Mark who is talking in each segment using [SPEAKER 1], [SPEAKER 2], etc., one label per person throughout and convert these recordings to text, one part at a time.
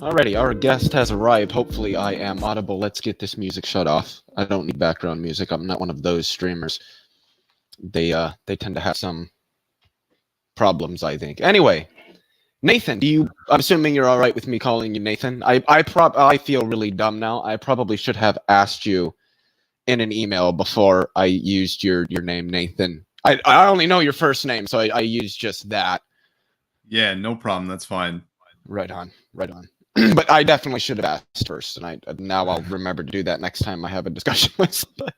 [SPEAKER 1] Alrighty, our guest has arrived. Hopefully I am audible. Let's get this music shut off. I don't need background music. I'm not one of those streamers. They tend to have some problems, I think. Anyway, Nathan, I'm assuming you're all right with me calling you Nathan. I feel really dumb now. I probably should have asked you in an email before I used your name, Nathan. I only know your first name, so I used just that.
[SPEAKER 2] Yeah, no problem. That's fine.
[SPEAKER 1] Right on. But I definitely should have asked first, and now I'll remember to do that next time I have a discussion with somebody.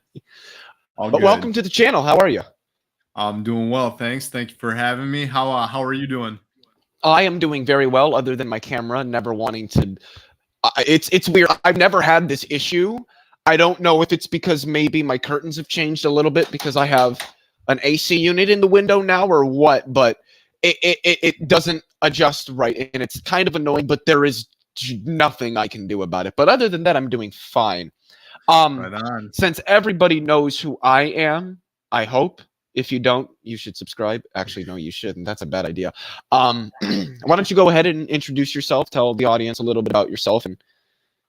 [SPEAKER 1] But welcome to the channel. How are you?
[SPEAKER 2] I'm doing well, thanks. Thank you for having me. How are you doing?
[SPEAKER 1] I am doing very well, other than my camera never wanting to. It's weird. I've never had this issue. I don't know if it's because maybe my curtains have changed a little bit because I have an AC unit in the window now or what, but it doesn't adjust right, and it's kind of annoying, but there is nothing I can do about it. But other than that, I'm doing fine.
[SPEAKER 2] Right on.
[SPEAKER 1] Since everybody knows who I am, I hope. If you don't, you should subscribe. Actually, no, you shouldn't. That's a bad idea. Why don't you go ahead and introduce yourself, tell the audience a little bit about yourself and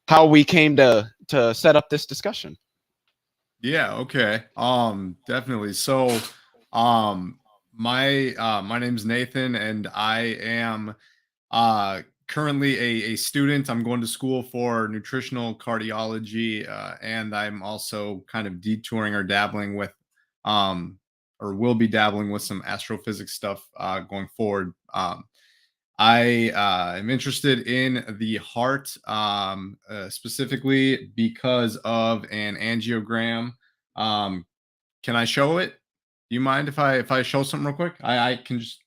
[SPEAKER 1] how we came to set up this discussion.
[SPEAKER 2] Yeah, okay. Definitely. So, my name's Nathan, and I am currently a student. I'm going to school for nutritional cardiology, and I'm also kind of detouring or dabbling with or will be dabbling with some astrophysics stuff going forward. I am interested in the heart specifically because of an angiogram. Can I show it? Do you mind if I show something real quick? I can just.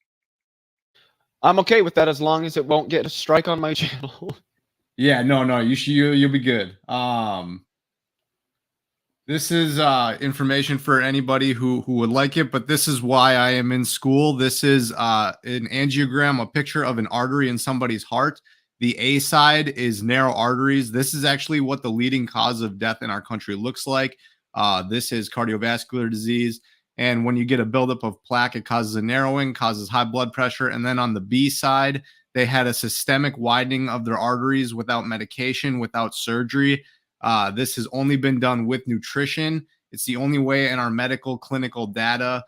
[SPEAKER 1] I'm okay with that as long as it won't get a strike on my channel.
[SPEAKER 2] Yeah, no, you'll be good. This is information for anybody who would like it, but this is why I am in school. This is an angiogram, a picture of an artery in somebody's heart. The A side is narrow arteries. This is actually what the leading cause of death in our country looks like. This is cardiovascular disease. And when you get a buildup of plaque, it causes a narrowing, causes high blood pressure. And then on the B side, they had a systemic widening of their arteries without medication, without surgery. This has only been done with nutrition. It's the only way in our medical clinical data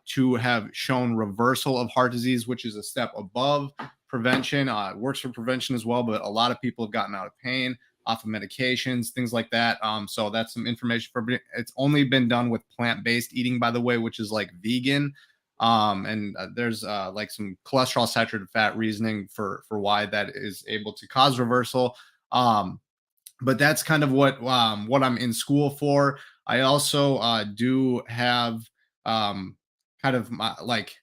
[SPEAKER 2] to have shown reversal of heart disease, which is a step above prevention. It works for prevention as well, but a lot of people have gotten out of pain, off of medications, things like that. So that's some information for. It's only been done with plant-based eating, by the way, which is like vegan. And there's like some cholesterol saturated fat reasoning for why that is able to cause reversal. But that's kind of what I'm in school for. I also do have kind of my, like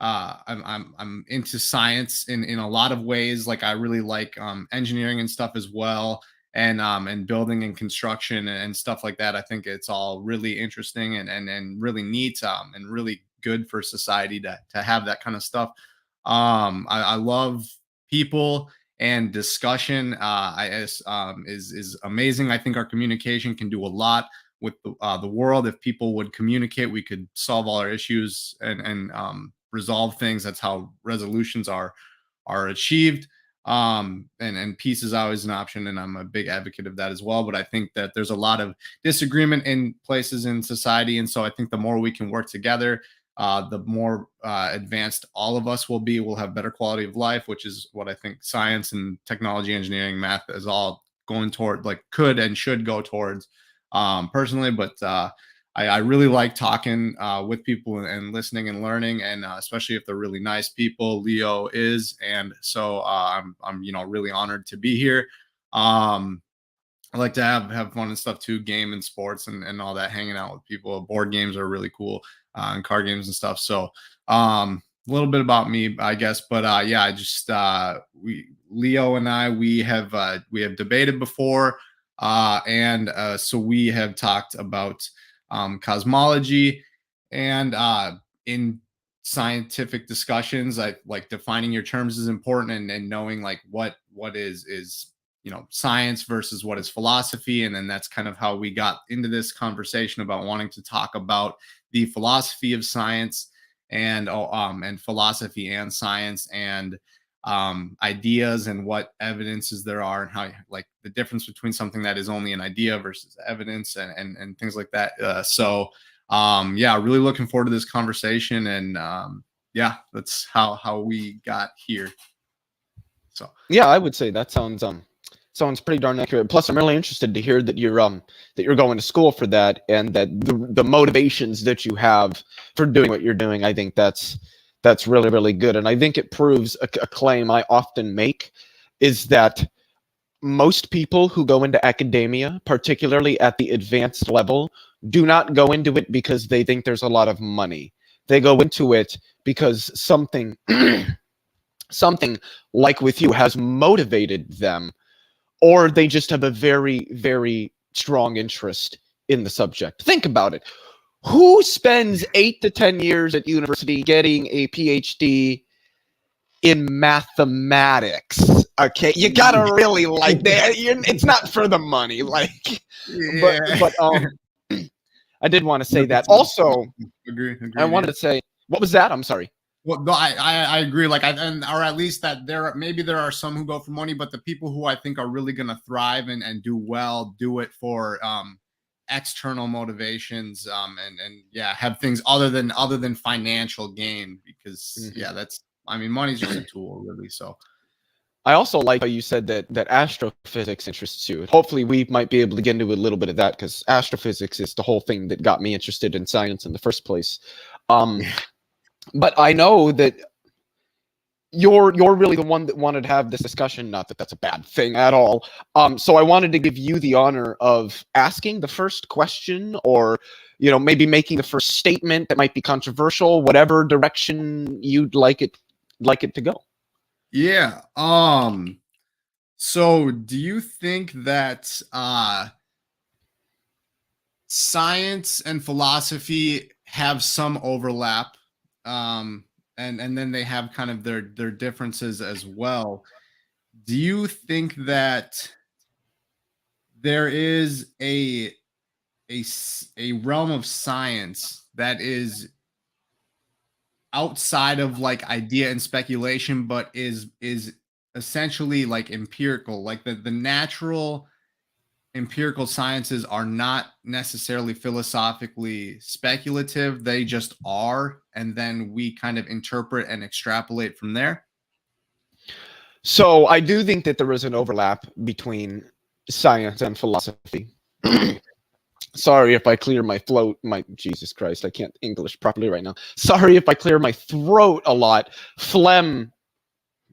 [SPEAKER 2] I'm into science in a lot of ways. Like I really like engineering and stuff as well, and building and construction and stuff like that. I think it's all really interesting and really neat and really good for society to have that kind of stuff. I love people and discussion is amazing. I think our communication can do a lot with the world. If people would communicate, we could solve all our issues and resolve things. That's how resolutions are achieved. And peace is always an option, and I'm a big advocate of that as well. But I think that there's a lot of disagreement in places in society, and so I think the more we can work together, the more advanced all of us will be. We'll have better quality of life, which is what I think science and technology, engineering, math is all going toward, like could and should go towards personally. But I really like talking with people and listening and learning, and especially if they're really nice people. Leo is, and so I'm really honored to be here. I like to have fun and stuff too, game and sports and all that, hanging out with people. Board games are really cool, and card games and stuff. So a little bit about me, I guess. But yeah, I just Leo and I we have debated before, and so we have talked about cosmology, and in scientific discussions, I like defining your terms is important, and knowing like what is science versus what is philosophy. And then that's kind of how we got into this conversation about wanting to talk about the philosophy of science and philosophy and science, and ideas and what evidences there are, and how, like, the difference between something that is only an idea versus evidence, and things like that. Yeah, really looking forward to this conversation, and yeah, that's how we got here. So
[SPEAKER 1] yeah, I would say that sounds pretty darn accurate. Plus, I'm really interested to hear that you're going to school for that, and that the motivations that you have for doing what you're doing. I think that's really, really good, and I think it proves a claim I often make, is that most people who go into academia, particularly at the advanced level, do not go into it because they think there's a lot of money. They go into it because something like with you has motivated them, or they just have a very, very strong interest in the subject. Think about it. Who spends 8 to 10 years at university getting a PhD in mathematics? Okay, you gotta really like that. It's not for the money, like.
[SPEAKER 2] yeah.
[SPEAKER 1] But I did want to say that. Also,
[SPEAKER 2] agree.
[SPEAKER 1] I wanted to say, what was that? I'm sorry.
[SPEAKER 2] Well, no, I agree. Like, or at least that there are some who go for money, but the people who I think are really going to thrive and do well, do it for external motivations, and yeah, have things other than financial gain, because yeah, money's just a tool, really. So
[SPEAKER 1] I also like how you said that astrophysics interests you. Hopefully, we might be able to get into a little bit of that, because astrophysics is the whole thing that got me interested in science in the first place. But I know that you're really the one that wanted to have this discussion. Not that that's a bad thing at all. So I wanted to give you the honor of asking the first question, or maybe making the first statement that might be controversial, whatever direction you'd like it to go.
[SPEAKER 2] Yeah. So do you think that science and philosophy have some overlap, and then they have kind of their differences as well? Do you think that there is a realm of science that is outside of like idea and speculation, but is essentially like empirical, like the natural empirical sciences are not necessarily philosophically speculative, they just are, and then we kind of interpret and extrapolate from there?
[SPEAKER 1] So I do think that there is an overlap between science and philosophy. Sorry if I clear my throat. Jesus Christ, I can't English properly right now. Sorry if I clear my throat a lot. Phlegm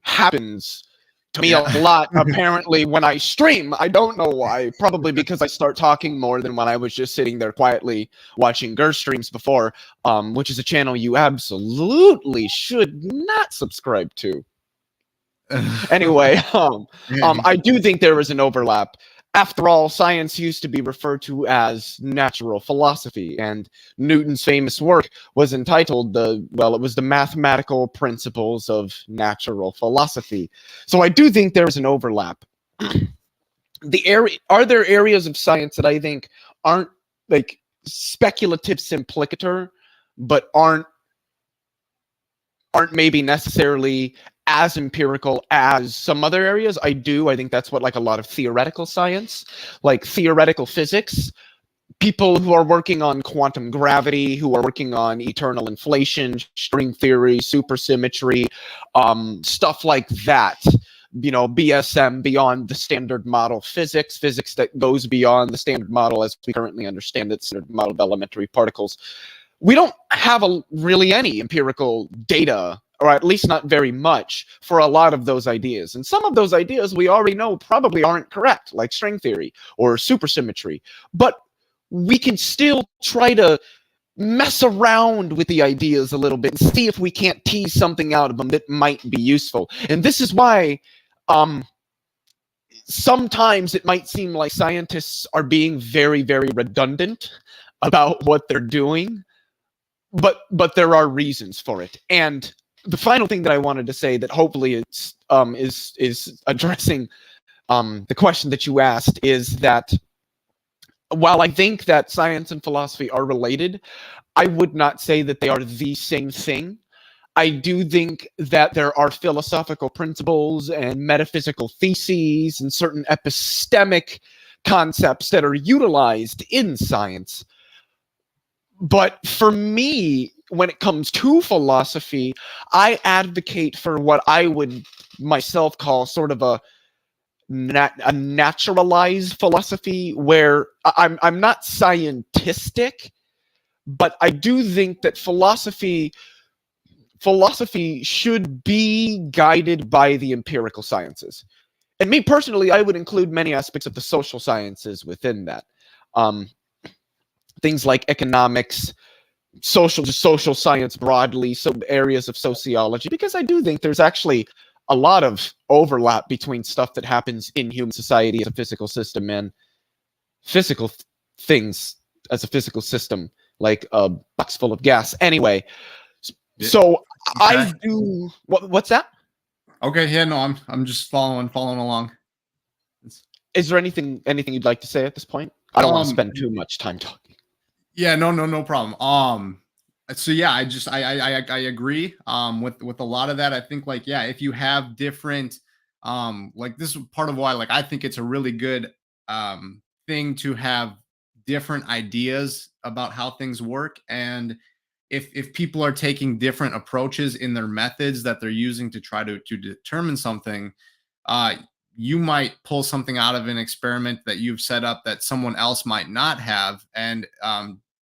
[SPEAKER 1] happens to me a lot, apparently, when I stream. I don't know why. Probably because I start talking more than when I was just sitting there quietly watching Ger streams before, which is a channel you absolutely should not subscribe to. Anyway, I do think there is an overlap. After all, science used to be referred to as natural philosophy, and Newton's famous work was entitled it was the Mathematical Principles of Natural Philosophy. So I do think there is an overlap. Are there areas of science that I think aren't like speculative simplicator, but aren't maybe necessarily as empirical as some other areas? I do. I think that's what, like, a lot of theoretical science, like theoretical physics, people who are working on quantum gravity, who are working on eternal inflation, string theory, supersymmetry, stuff like that. BSM, beyond the standard model physics that goes beyond the standard model as we currently understand it, standard model of elementary particles. We don't have really any empirical data, or at least not very much, for a lot of those ideas. And some of those ideas we already know probably aren't correct, like string theory or supersymmetry. But we can still try to mess around with the ideas a little bit and see if we can't tease something out of them that might be useful. And this is why sometimes it might seem like scientists are being very, very redundant about what they're doing. But there are reasons for it. And the final thing that I wanted to say, that hopefully is addressing the question that you asked, is that while I think that science and philosophy are related, I would not say that they are the same thing. I do think that there are philosophical principles and metaphysical theses and certain epistemic concepts that are utilized in science. But for me, when it comes to philosophy, I advocate for what I would myself call sort of a naturalized philosophy, where I'm not scientistic, but I do think that philosophy should be guided by the empirical sciences. And me personally, I would include many aspects of the social sciences within that. Things like economics, social science broadly, so areas of sociology, because I do think there's actually a lot of overlap between stuff that happens in human society as a physical system and physical things as a physical system, like a box full of gas. Anyway, so
[SPEAKER 2] Okay.
[SPEAKER 1] I do. What's that?
[SPEAKER 2] Okay, yeah, no, I'm just following along.
[SPEAKER 1] Is there anything you'd like to say at this point? I don't want to spend too much time talking.
[SPEAKER 2] Yeah, no problem. So yeah, I agree with a lot of that. I think, like, yeah, if you have different like, this is part of why, like, I think it's a really good thing to have different ideas about how things work. And if people are taking different approaches in their methods that they're using to try to determine something, uh you might pull something out of an experiment that you've set up that someone else might not have. And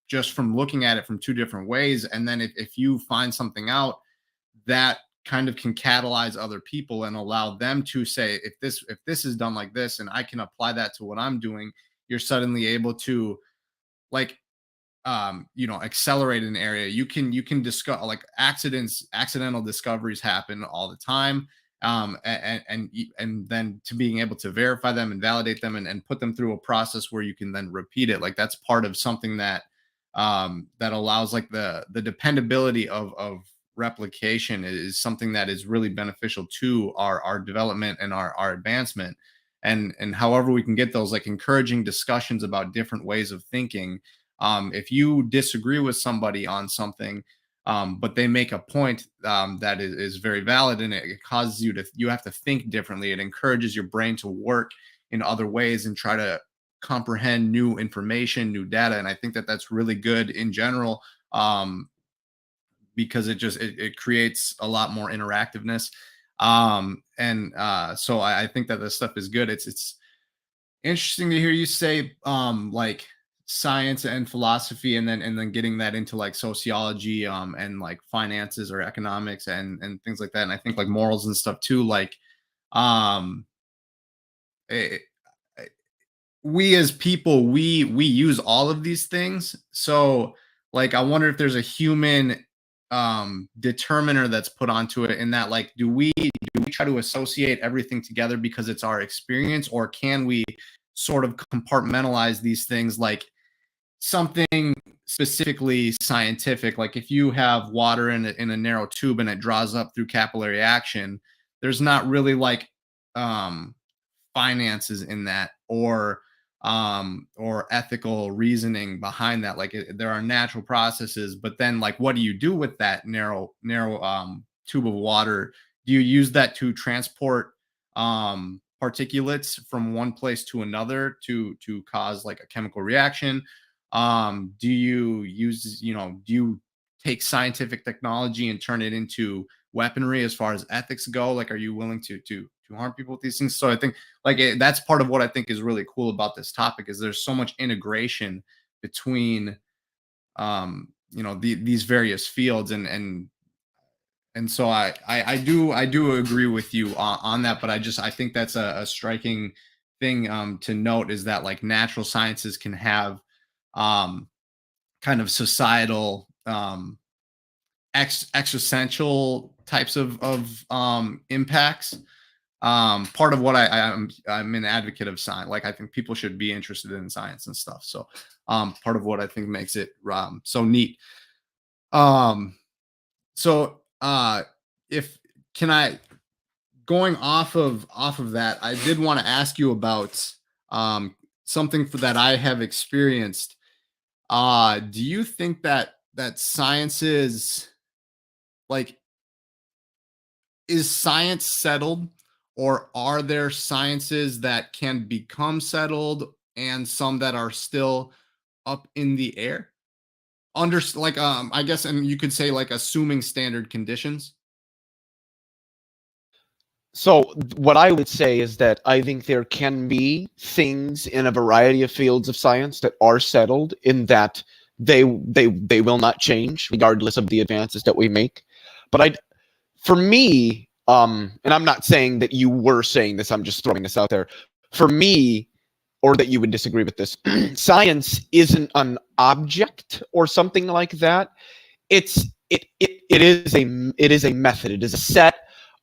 [SPEAKER 2] just from looking at it from two different ways, and then if you find something out that kind of can catalyze other people and allow them to say, if this is done like this and I can apply that to what I'm doing, you're suddenly able to, like, accelerate an area. You can discuss, like, accidental discoveries happen all the time. And then to being able to verify them and validate them, and put them through a process where you can then repeat it, like, that's part of something that that allows, like, the dependability of replication is something that is really beneficial to our development and our advancement. And however we can get those, like, encouraging discussions about different ways of thinking. If you disagree with somebody on something, but they make a point that is very valid, and it causes you have to think differently. It encourages your brain to work in other ways and try to comprehend new information, new data. And I think that that's really good in general, because it creates a lot more interactiveness. And so I think that this stuff is good. It's interesting to hear you say like, science and philosophy, and then getting that into, like, sociology, and, like, finances or economics, and things like that. And I think, like, morals and stuff too, like, um eh, eh, we as people, we use all of these things. So, like, I wonder if there's a human determiner that's put onto it, in that, like, do we try to associate everything together because it's our experience, or can we sort of compartmentalize these things, like something specifically scientific? Like, if you have water in a narrow tube and it draws up through capillary action, there's not really, like, um finances in that, or ethical reasoning behind that. Like, there are natural processes, but then, like, what do you do with that narrow tube of water? Do you use that to transport particulates from one place to another to cause, like, a chemical reaction? Do you use, do you take scientific technology and turn it into weaponry as far as ethics go? Like, are you willing to harm people with these things? So I think, like, that's part of what I think is really cool about this topic, is there's so much integration between these various fields. And so I do agree with you on that. But I think that's a striking thing to note, is that, like, natural sciences can have um kind of societal existential types of impacts. Part of what I'm an advocate of science. Like, I think people should be interested in science and stuff. So part of what I think makes it so neat. um so if can I going off of that, I did want to ask you about something that I have experienced. Do you think that science is, like, is science settled, or are there sciences that can become settled and some that are still up in the air? Under like I guess, and you could say like assuming standard conditions.
[SPEAKER 1] So what I would say is that I think there can be things in a variety of fields of science that are settled in that they will not change regardless of the advances that we make. But for me, and I'm not saying that you were saying this, I'm just throwing this out there. For me, or that you would disagree with this, science isn't an object or something like that. It is a method. It is a set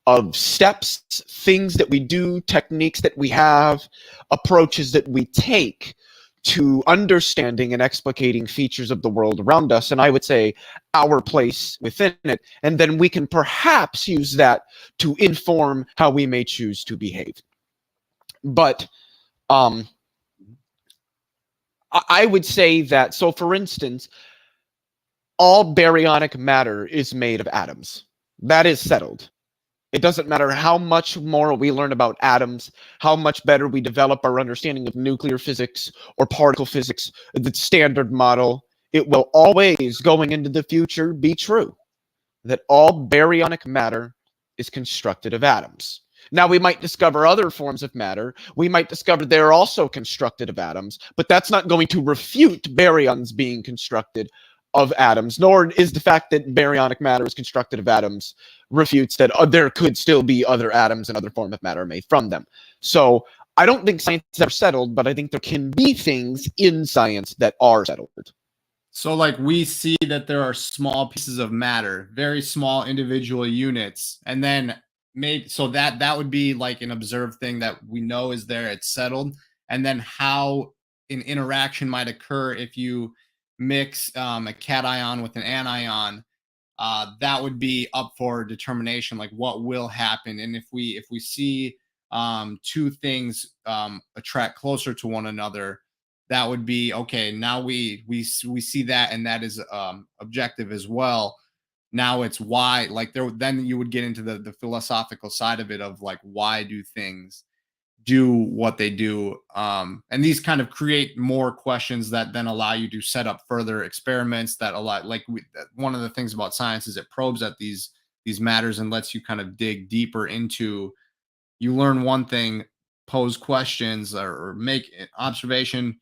[SPEAKER 1] of steps, things that we do, techniques that we have, approaches that we take to understanding and explicating features of the world around us, and I would say our place within it, and then we can perhaps use that to inform how we may choose to behave. But I would say that, so for instance, all baryonic matter is made of atoms. That is settled. It doesn't matter how much more we learn about atoms, how much better we develop our understanding of nuclear physics or particle physics, the standard model, it will always, going into the future, be true that all baryonic matter is constructed of atoms. Now, we might discover other forms of matter. We might discover they're also constructed of atoms, but that's not going to refute baryons being constructed of atoms, nor is the fact that baryonic matter is constructed of atoms refutes that there could still be other atoms and other form of matter made from them. So I don't think science is ever settled, but I think there can be things in science that are settled.
[SPEAKER 2] So like we see that there are small pieces of matter, very small individual units, and then maybe so that would be like an observed thing that we know is there, it's settled, and then how an interaction might occur if you mix a cation with an anion, that would be up for determination, like what will happen. And if we see two things attract closer to one another, that would be okay. Now we see that, and that is objective as well. Now it's why, like there, then you would get into the philosophical side of it of like why do things do what they do, and these kind of create more questions that then allow you to set up further experiments that allow, like one of the things about science is it probes at these matters and lets you kind of dig deeper into, you learn one thing, pose questions, or make observation,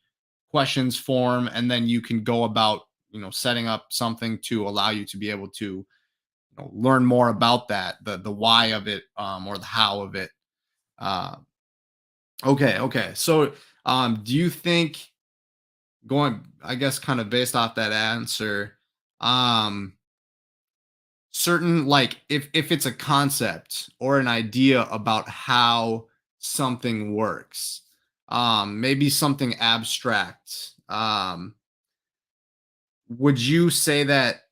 [SPEAKER 2] questions form, and then you can go about setting up something to allow you to be able to learn more about that, the why of it, or the how of it. uh, okay, so do you think, going, I guess kind of based off that answer, um certain, like if it's a concept or an idea about how something works, maybe something abstract, would you say that,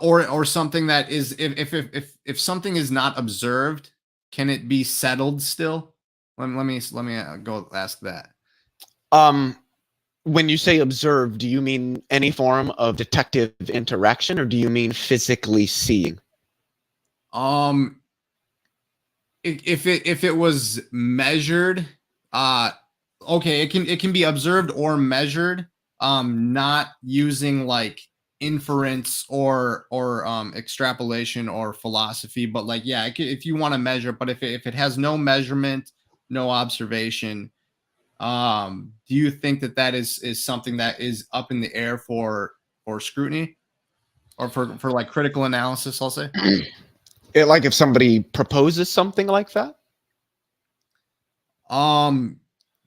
[SPEAKER 2] or something that is, if something is not observed, can it be settled still? Let me go ask that.
[SPEAKER 1] Um, when you say observe, do you mean any form of detective interaction, or do you mean physically seeing?
[SPEAKER 2] um if it was measured, uh okay, it can be observed or measured, not using like inference or extrapolation or philosophy, but like, yeah, if you want to measure, but if it has no measurement, no observation, do you think that that is something that is up in the air for scrutiny, or for like critical analysis, I'll say?
[SPEAKER 1] Like if somebody proposes something like that?
[SPEAKER 2] um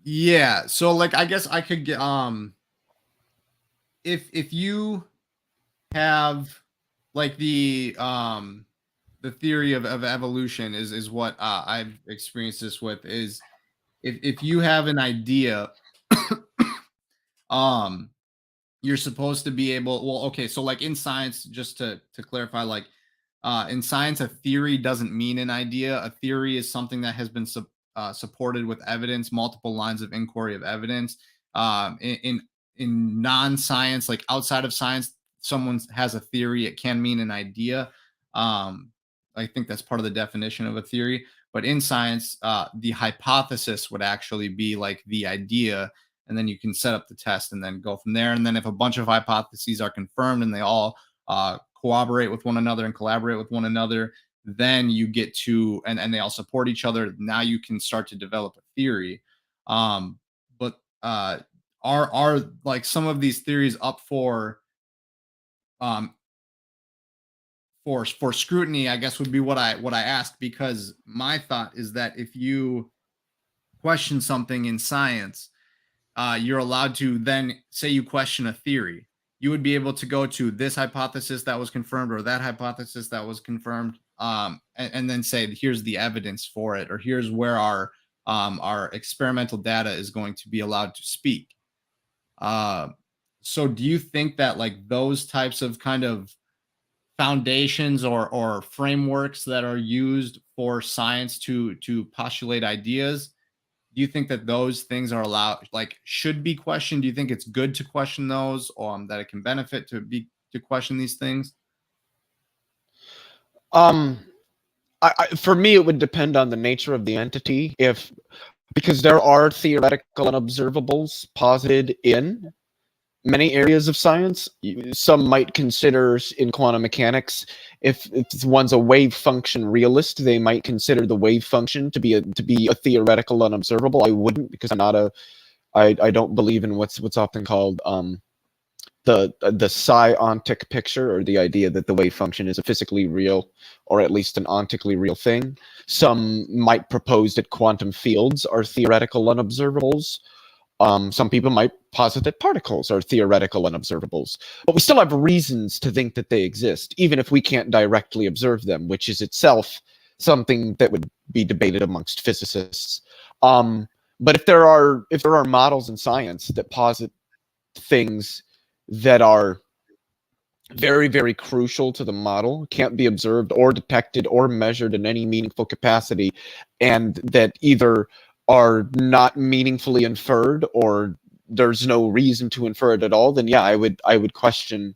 [SPEAKER 2] yeah, so like I guess I could get, if you have like the theory of evolution is what I've experienced this with, is if you have an idea, um you're supposed to be able, well, okay, so like in science, just to clarify, like in science, a theory doesn't mean an idea. A theory is something that has been supported with evidence, multiple lines of inquiry of evidence. In non-science, like outside of science, someone has a theory, it can mean an idea. I think that's part of the definition of a theory. But in science, the hypothesis would actually be like the idea, and then you can set up the test and then go from there. And then if a bunch of hypotheses are confirmed and they all cooperate with one another and collaborate with one another, then you get to, and they all support each other. Now you can start to develop a theory. But are like some of these theories up um for scrutiny, I guess would be what I asked, because my thought is that if you question something in science, you're allowed to then say you question a theory. You would be able to go to this hypothesis that was confirmed or that hypothesis that was confirmed, and then say, here's the evidence for it, or here's where our experimental data is going to be allowed to speak. So do you think that like those types of kind of foundations or frameworks that are used for science to postulate ideas, do you think that those things are allowed, like should be questioned? Do you think it's good to question those, or that it can benefit to question these things?
[SPEAKER 1] For me, it would depend on the nature of the entity. Because there are theoretical unobservables posited in many areas of science. Some might consider in quantum mechanics, if one's a wave function realist, they might consider the wave function to be a theoretical unobservable. I wouldn't, because I don't believe in what's often called the psi-ontic picture, or the idea that the wave function is a physically real, or at least an ontically real thing. Some might propose that quantum fields are theoretical unobservables. Some people might posit that particles are theoretical unobservables, but we still have reasons to think that they exist, even if we can't directly observe them, which is itself something that would be debated amongst physicists. But if there are models in science that posit things that are very, very crucial to the model, can't be observed or detected or measured in any meaningful capacity, and that either are not meaningfully inferred or there's no reason to infer it at all, then yeah, I would question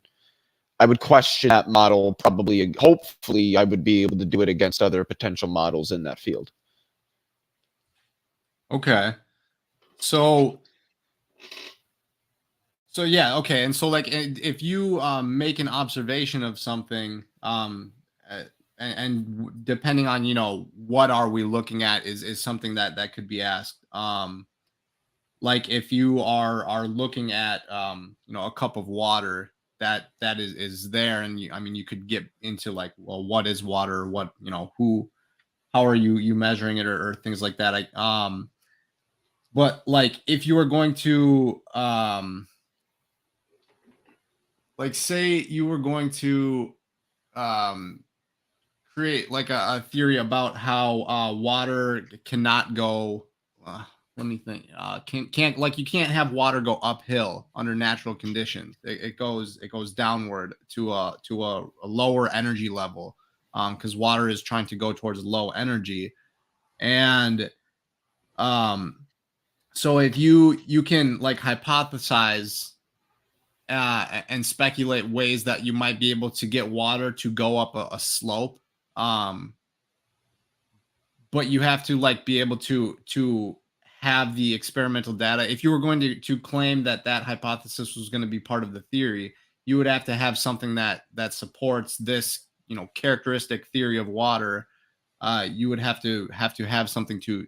[SPEAKER 1] that model. Probably, hopefully, I would be able to do it against other potential models in that field.
[SPEAKER 2] Okay. So yeah, okay. And so like if you make an observation of something, and depending on, you know, what are we looking at is something that could be asked. Like if you are looking at you know, a cup of water that is there, and I mean, you could get into like, well, what is water? What, you know, how are you measuring it, or things like that. But like if you were going to like say you were going to create like a theory about how water cannot go, let me think, can't like, you can't have water go uphill under natural conditions. It goes downward to a lower energy level, because water is trying to go towards low energy. And so if you can like hypothesize and speculate ways that you might be able to get water to go up a slope, but you have to like be able to have the experimental data. If you were going to claim that hypothesis was going to be part of the theory, you would have to have something that supports this, you know, characteristic theory of water. You would have to have something to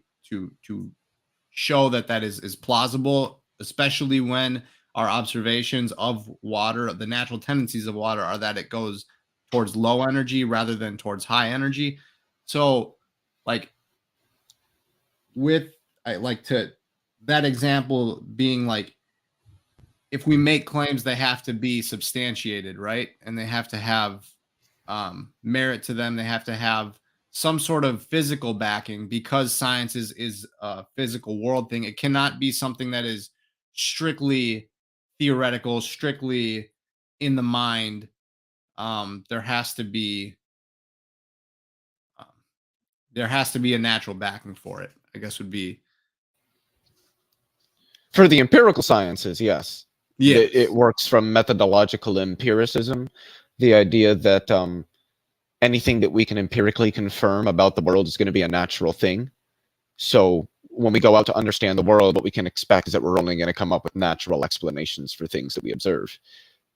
[SPEAKER 2] show that is plausible, especially when our observations of water, the natural tendencies of water, are that it goes towards low energy rather than towards high energy. So like with that example being like, if we make claims, they have to be substantiated, right? And they have to have merit to them. They have to have some sort of physical backing, because science is a physical world thing. It cannot be something that is strictly theoretical, strictly in the mind. There has to be a natural backing for it, I guess would be.
[SPEAKER 1] For the empirical sciences, yes.
[SPEAKER 2] Yeah.
[SPEAKER 1] It works from methodological empiricism, the idea that anything that we can empirically confirm about the world is going to be a natural thing. So when we go out to understand the world, what we can expect is that we're only going to come up with natural explanations for things that we observe.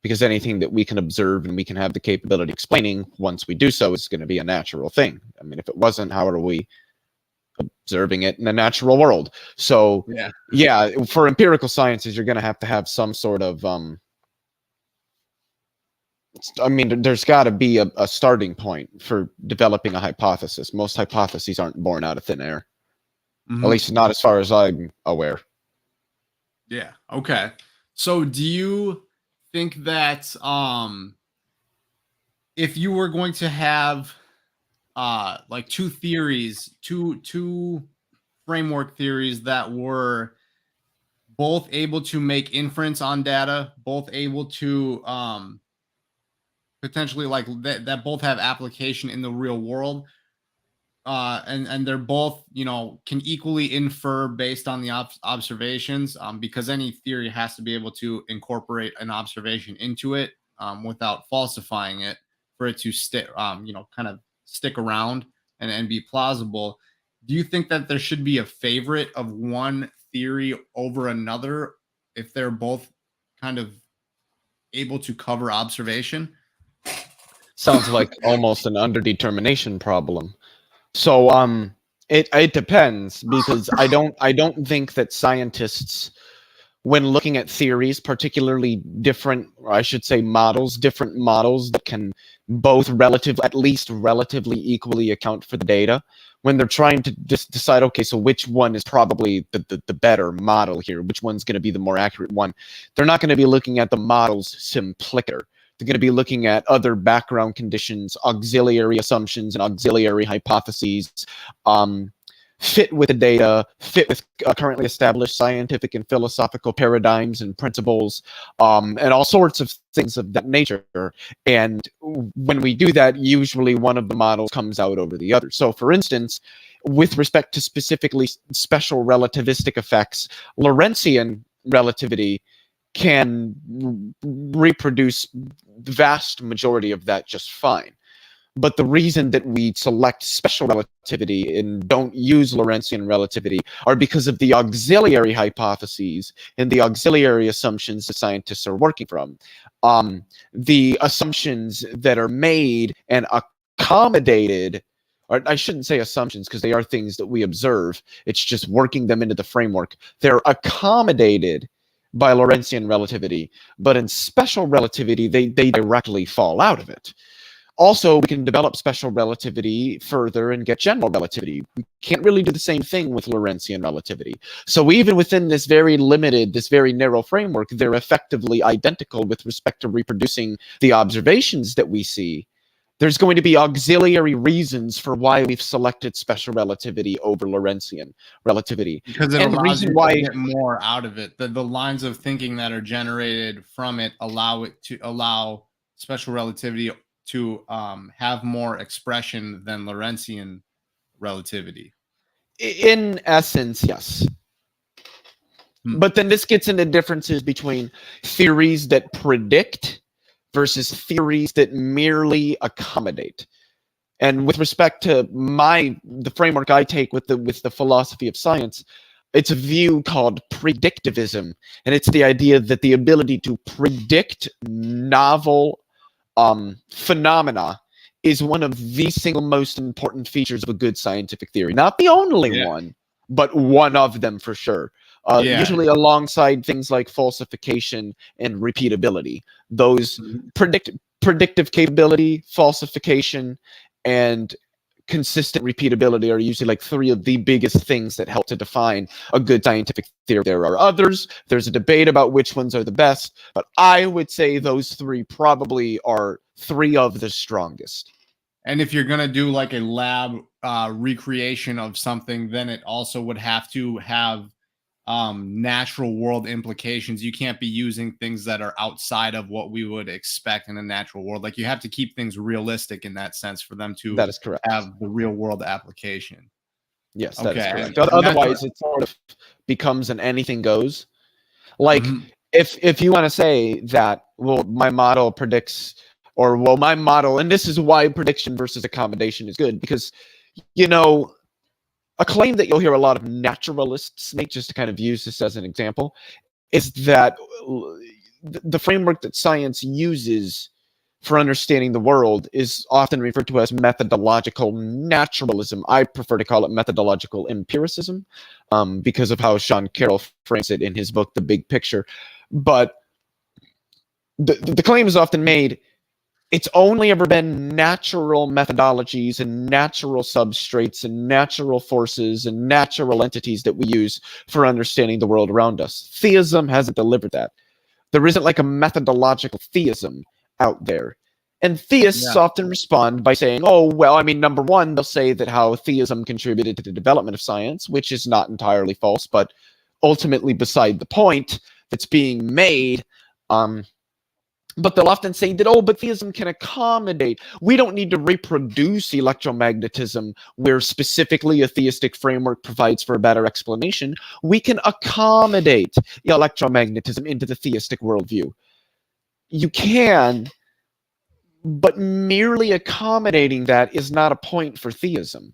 [SPEAKER 1] Because anything that we can observe and we can have the capability of explaining, once we do so, is going to be a natural thing. I mean, if it wasn't, how are we observing it in a natural world? So, yeah, for empirical sciences, you're going to have some sort of, I mean, there's got to be a starting point for developing a hypothesis. Most hypotheses aren't born out of thin air.
[SPEAKER 2] Mm-hmm.
[SPEAKER 1] At least not as far as I'm aware.
[SPEAKER 2] Yeah. Okay. So do you think that if you were going to have like two theories, two framework theories that were both able to make inference on data, both able to potentially like that both have application in the real world, and they're both, you know, can equally infer based on the observations, because any theory has to be able to incorporate an observation into it without falsifying it for it to stick, you know, kind of stick around and be plausible. Do you think that there should be a favorite of one theory over another if they're both kind of able to cover observation?
[SPEAKER 1] Sounds like almost an underdetermination problem. So it depends, because I don't think that scientists, when looking at theories, particularly different, or I should say different models that can both at least relatively equally account for the data, when they're trying to decide, okay, so which one is probably the better model here, which one's going to be the more accurate one, they're not going to be looking at the model's simpliciter. They're going to be looking at other background conditions, auxiliary assumptions, and auxiliary hypotheses, fit with the data, fit with currently established scientific and philosophical paradigms and principles, and all sorts of things of that nature. And when we do that, usually one of the models comes out over the other. So, for instance, with respect to specifically special relativistic effects, Lorentzian relativity can reproduce the vast majority of that just fine. But the reason that we select special relativity and don't use Lorentzian relativity are because of the auxiliary hypotheses and the auxiliary assumptions that scientists are working from. The assumptions that are made and accommodated, or I shouldn't say assumptions because they are things that we observe. It's just working them into the framework. They're accommodated by Lorentzian relativity, but in special relativity, they directly fall out of it. Also, we can develop special relativity further and get general relativity. We can't really do the same thing with Lorentzian relativity. So even within this very limited, this very narrow framework, they're effectively identical with respect to reproducing the observations that we see. There's going to be auxiliary reasons for why we've selected special relativity over Lorentzian relativity.
[SPEAKER 2] Because it allows you to get more out of it. The lines of thinking that are generated from it allow special relativity to have more expression than Lorentzian relativity.
[SPEAKER 1] In essence, yes. But then this gets into differences between theories that predict versus theories that merely accommodate. And with respect to the framework I take with the philosophy of science, it's a view called predictivism. And it's the idea that the ability to predict novel phenomena is one of the single most important features of a good scientific theory. Not the only one, but one of them for sure. Usually alongside things like falsification and repeatability. Those predictive capability, falsification, and consistent repeatability are usually like three of the biggest things that help to define a good scientific theory. There are others. There's a debate about which ones are the best, but I would say those three probably are three of the strongest.
[SPEAKER 2] And if you're going to do like a lab recreation of something, then it also would have to have natural world implications. You can't be using things that are outside of what we would expect in a natural world. Like you have to keep things realistic in that sense for them to
[SPEAKER 1] that is correct.
[SPEAKER 2] Have the real world application.
[SPEAKER 1] Yes, that is correct. Otherwise, it sort of becomes an anything goes. Like if you want to say that, well, my model predicts or well, my model, and this is why prediction versus accommodation is good, because, you know, a claim that you'll hear a lot of naturalists make, just to kind of use this as an example, is that the framework that science uses for understanding the world is often referred to as methodological naturalism. I prefer to call it methodological empiricism, because of how Sean Carroll frames it in his book, The Big Picture. But the claim is often made, it's only ever been natural methodologies and natural substrates and natural forces and natural entities that we use for understanding the world around us. Theism hasn't delivered that. There isn't like a methodological theism out there. And theists often respond by saying, oh, well, I mean, number one, they'll say that how theism contributed to the development of science, which is not entirely false, but ultimately beside the point that's being made. But they'll often say that, oh, but theism can accommodate. We don't need to reproduce electromagnetism where specifically a theistic framework provides for a better explanation. We can accommodate electromagnetism into the theistic worldview. You can, but merely accommodating that is not a point for theism.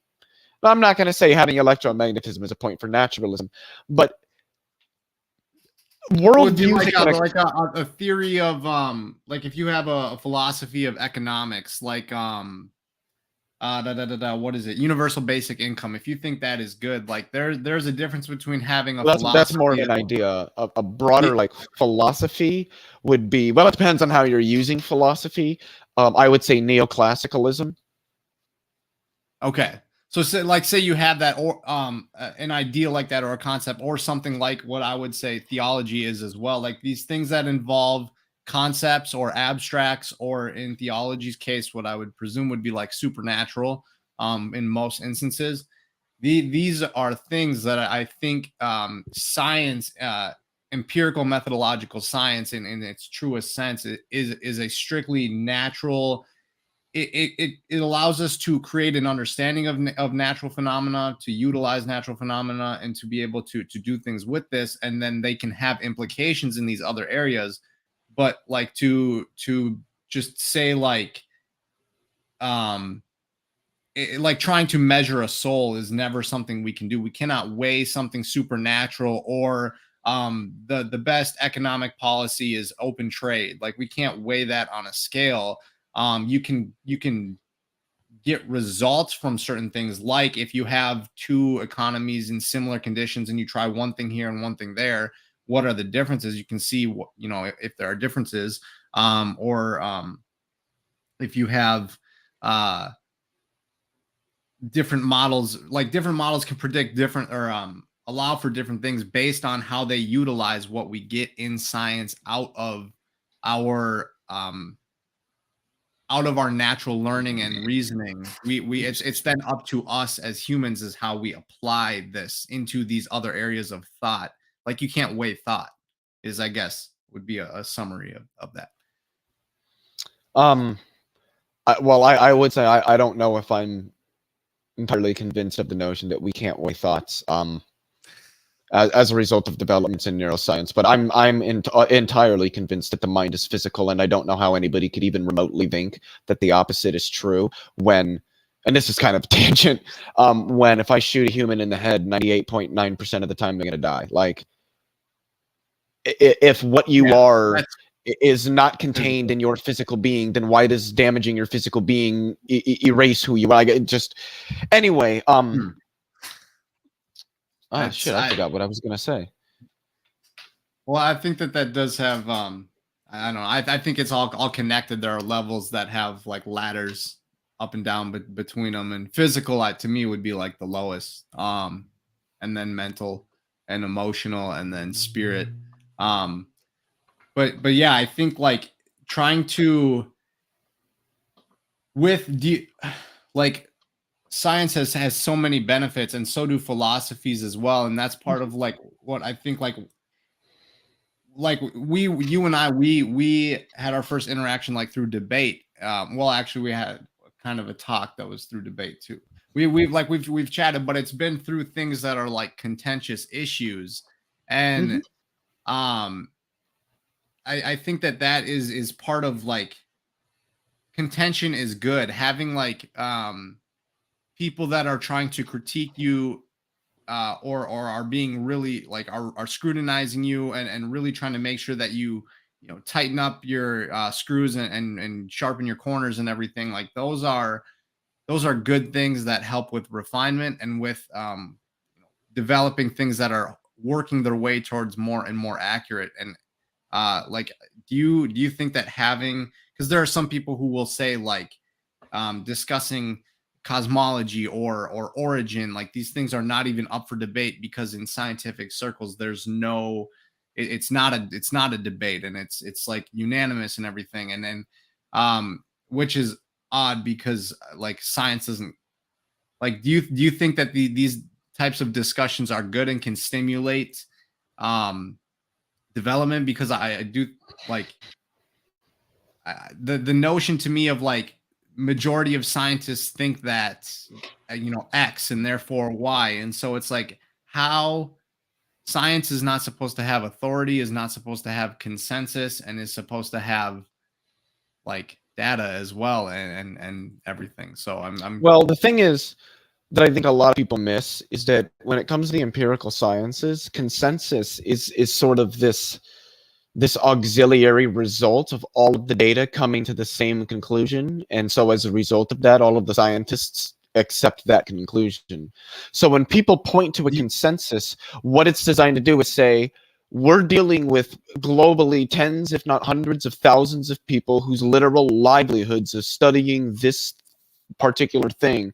[SPEAKER 1] Now, I'm not going to say having electromagnetism is a point for naturalism, but worldview
[SPEAKER 2] like a theory of like if you have a philosophy of economics, like what is it, universal basic income, if you think that is good, like there's a difference between having a philosophy.
[SPEAKER 1] That's more of an idea. A broader like philosophy would be, well, it depends on how you're using philosophy. I would say neoclassicalism.
[SPEAKER 2] Okay. So say you have that, or an idea like that, or a concept, or something like what I would say theology is as well. Like these things that involve concepts or abstracts, or in theology's case, what I would presume would be like supernatural in most instances. These are things that I think science, empirical methodological science in its truest sense, is a strictly natural. It allows us to create an understanding of natural phenomena, to utilize natural phenomena, and to be able to do things with this, and then they can have implications in these other areas. But like to just say like like trying to measure a soul is never something we can do. We cannot weigh something supernatural, or the best economic policy is open trade. Like we can't weigh that on a scale. You can get results from certain things, like if you have two economies in similar conditions and you try one thing here and one thing there, what are the differences? You can see what, you know, if there are differences, or if you have different models, like different models can predict different, or allow for different things based on how they utilize what we get in science out of our natural learning and reasoning. It's then up to us as humans as how we apply this into these other areas of thought. Like you can't weigh thought, is I guess would be a summary of that.
[SPEAKER 1] I would say I don't know if I'm entirely convinced of the notion that we can't weigh thoughts as a result of developments in neuroscience, but I'm entirely convinced that the mind is physical, and I don't know how anybody could even remotely think that the opposite is true when, and this is kind of a tangent, when if I shoot a human in the head, 98.9% of the time they're going to die. Like, if what you are is not contained in your physical being, then why does damaging your physical being erase who you are? Just anyway. Shit! I forgot what I was gonna say.
[SPEAKER 2] Well, I think that does have. I don't know. I think it's all connected. There are levels that have like ladders up and down between them, and physical to me would be like the lowest. And then mental and emotional, and then spirit. But yeah, I think like trying to like science has so many benefits, and so do philosophies as well, and that's part of like what I think like you and I we had our first interaction like through debate. Well, actually, we had kind of a talk that was through debate too. We've chatted, but it's been through things that are like contentious issues, and I think that is part of like contention is good. Having like people that are trying to critique you or are being really like are scrutinizing you and really trying to make sure that you know tighten up your screws and sharpen your corners and everything. Like those are good things that help with refinement and with developing things that are working their way towards more and more accurate. And like do you think that having, because there are some people who will say like discussing cosmology or origin, like these things are not even up for debate because in scientific circles there's no it's not a debate, and it's like unanimous and everything. And then which is odd because like science isn't like, do you think that these types of discussions are good and can stimulate development? Because I do like the notion to me of like majority of scientists think that you know X and therefore Y, and so it's like how science is not supposed to have authority, is not supposed to have consensus, and is supposed to have like data as well and everything. So I'm
[SPEAKER 1] Well, the thing is that I think a lot of people miss is that when it comes to the empirical sciences, consensus is sort of this auxiliary result of all of the data coming to the same conclusion. And so as a result of that, all of the scientists accept that conclusion. So when people point to a consensus, what it's designed to do is say, we're dealing with globally tens, if not hundreds of thousands of people whose literal livelihoods is studying this particular thing.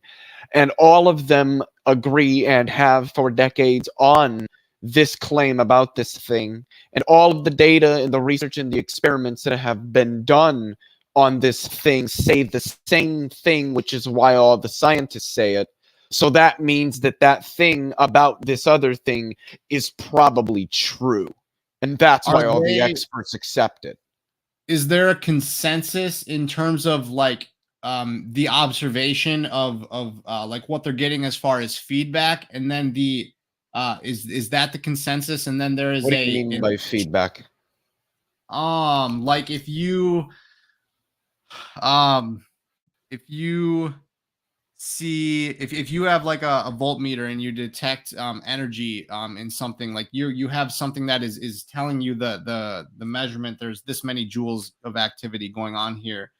[SPEAKER 1] And all of them agree and have for decades on this claim about this thing, and all of the data and the research and the experiments that have been done on this thing say the same thing, which is why all the scientists say it. So that means that that thing about this other thing is probably true, and that's why all the experts accept it.
[SPEAKER 2] Is there a consensus in terms of like the observation of like what they're getting as far as feedback, and then the is that the consensus? And then there is
[SPEAKER 1] what do you mean by feedback?
[SPEAKER 2] Like if you see if you have like a voltmeter and you detect energy in something, like you have something that is telling you the measurement, there's this many joules of activity going on here,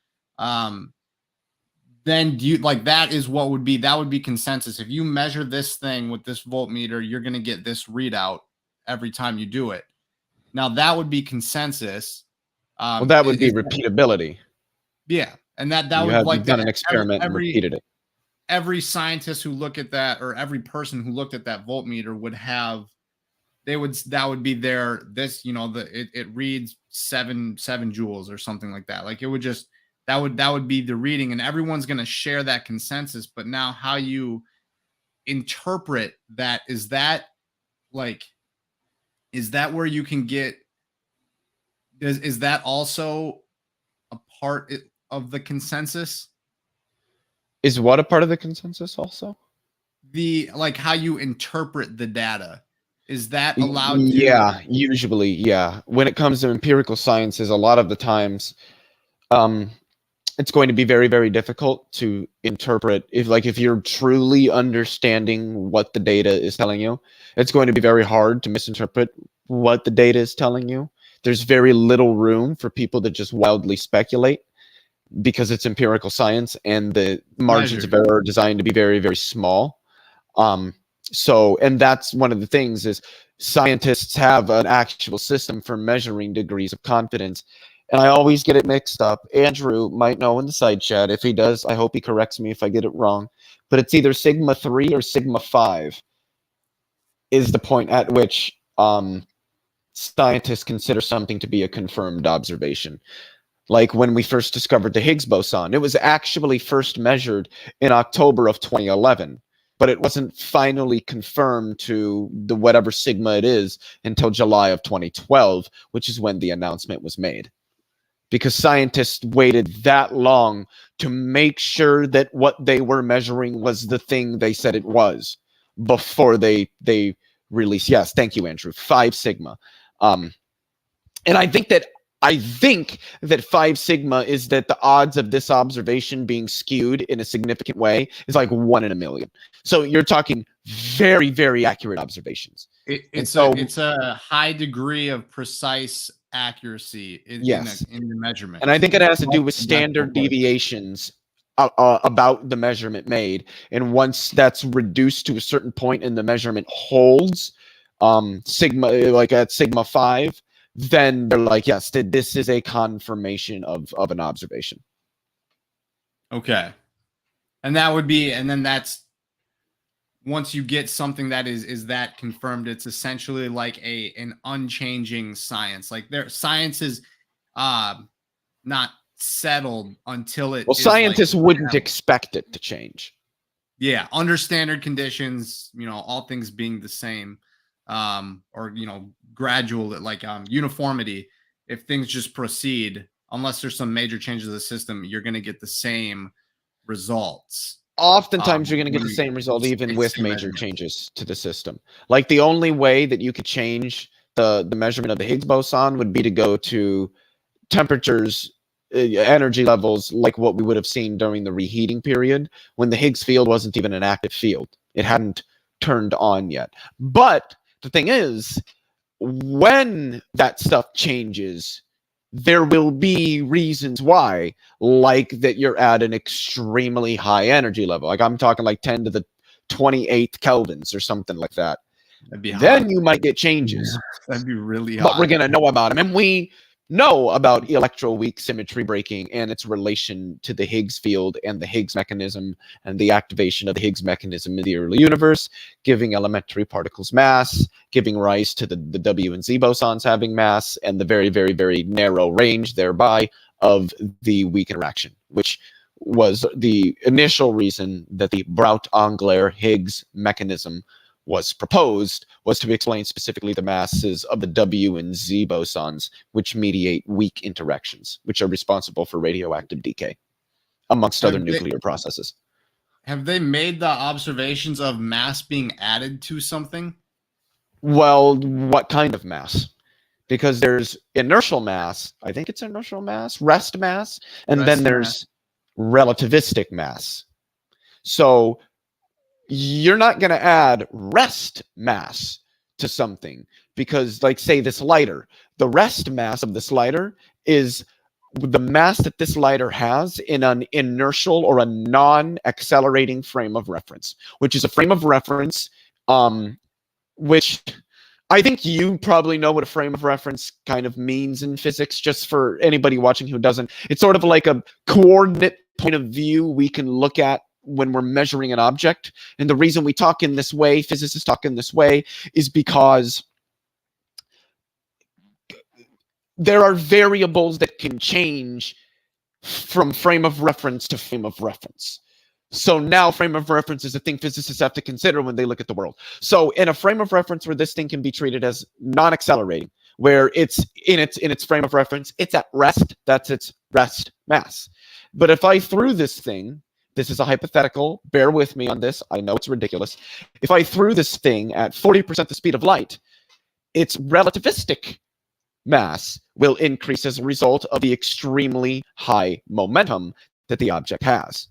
[SPEAKER 2] then do you like that would be consensus. If you measure this thing with this voltmeter, you're going to get this readout every time you do it. Now that would be consensus.
[SPEAKER 1] Well, that would be repeatability.
[SPEAKER 2] Yeah, and that would like
[SPEAKER 1] done an experiment and repeated it.
[SPEAKER 2] Every scientist who looked at that, or every person who looked at that voltmeter would have, that would be their, this, you know, it reads 7 joules or something like that. Like it would just, that would be the reading, and everyone's going to share that consensus. But now how you interpret that, is that where you can get, is that also a part of the consensus?
[SPEAKER 1] Is what a part of the consensus also?
[SPEAKER 2] The like how you interpret the data. Is that allowed to?
[SPEAKER 1] Yeah, usually, yeah. When it comes to empirical sciences, a lot of the times, it's going to be very, very difficult to interpret. If you're truly understanding what the data is telling you, it's going to be very hard to misinterpret what the data is telling you. There's very little room for people to just wildly speculate, because it's empirical science and the margins of error are designed to be very, very small. So, and that's one of the things is scientists have an actual system for measuring degrees of confidence. And I always get it mixed up. Andrew might know in the side chat. If he does, I hope he corrects me if I get it wrong. But it's either sigma 3 or sigma 5 is the point at which scientists consider something to be a confirmed observation. Like when we first discovered the Higgs boson, it was actually first measured in October of 2011, but it wasn't finally confirmed to the whatever sigma it is until July of 2012, which is when the announcement was made. Because scientists waited that long to make sure that what they were measuring was the thing they said it was before they released. Yes, thank you, Andrew. 5 sigma. And I think that I think that 5 sigma is that the odds of this observation being skewed in a significant way is like 1 in a million. So you're talking very, very accurate observations.
[SPEAKER 2] It's a high degree of precise accuracy in the measurement.
[SPEAKER 1] And I think it has to do with standard deviations about the measurement made. And once that's reduced to a certain point and the measurement holds sigma, like at sigma 5, then they're like, yes, this is a confirmation of an observation.
[SPEAKER 2] Okay. And that would be, and then that's, once you get something that is that confirmed, it's essentially like an unchanging science. Like science is not settled until it.
[SPEAKER 1] Well, scientists wouldn't expect it to change.
[SPEAKER 2] Yeah, under standard conditions, all things being the same, or gradual, like uniformity. If things just proceed, unless there's some major changes to the system, you're going to get the same results.
[SPEAKER 1] Oftentimes, you're going to get the same result even with major changes to the system. Like the only way that you could change the measurement of the Higgs boson would be to go to temperatures, energy levels like what we would have seen during the reheating period when the Higgs field wasn't even an active field. It hadn't turned on yet. But the thing is, when that stuff changes, there will be reasons why, like that you're at an extremely high energy level. Like I'm talking like 10 to the 28 kelvins or something like that. Then you might get changes.
[SPEAKER 2] Yeah, that'd be really hot.
[SPEAKER 1] But we're going to know about them. And we know about electroweak symmetry breaking and its relation to the Higgs field and the Higgs mechanism and the activation of the Higgs mechanism in the early universe, giving elementary particles mass, giving rise to the W and Z bosons having mass, and the very, very, very narrow range thereby of the weak interaction, which was the initial reason that the Braut-Englert-Higgs mechanism was proposed, was to explain specifically the masses of the W and Z bosons, which mediate weak interactions, which are responsible for radioactive decay, amongst other nuclear processes.
[SPEAKER 2] Have they made the observations of mass being added to something?
[SPEAKER 1] Well, what kind of mass? Because there's inertial mass, I think it's inertial mass, rest mass, and then there's relativistic mass. So you're not going to add rest mass to something because, like, say this lighter, the rest mass of this lighter is the mass that this lighter has in an inertial or a non-accelerating frame of reference, which is a frame of reference, which I think you probably know what a frame of reference kind of means in physics, just for anybody watching who doesn't. It's sort of like a coordinate point of view we can look at when we're measuring an object. And the reason we talk in this way, physicists talk in this way, is because there are variables that can change from frame of reference to frame of reference. So now frame of reference is a thing physicists have to consider when they look at the world. So in a frame of reference where this thing can be treated as non-accelerating, where it's in its frame of reference, it's at rest, that's its rest mass. But if I threw this thing, this is a hypothetical, bear with me on this, I know it's ridiculous. If I threw this thing at 40% the speed of light, its relativistic mass will increase as a result of the extremely high momentum that the object has.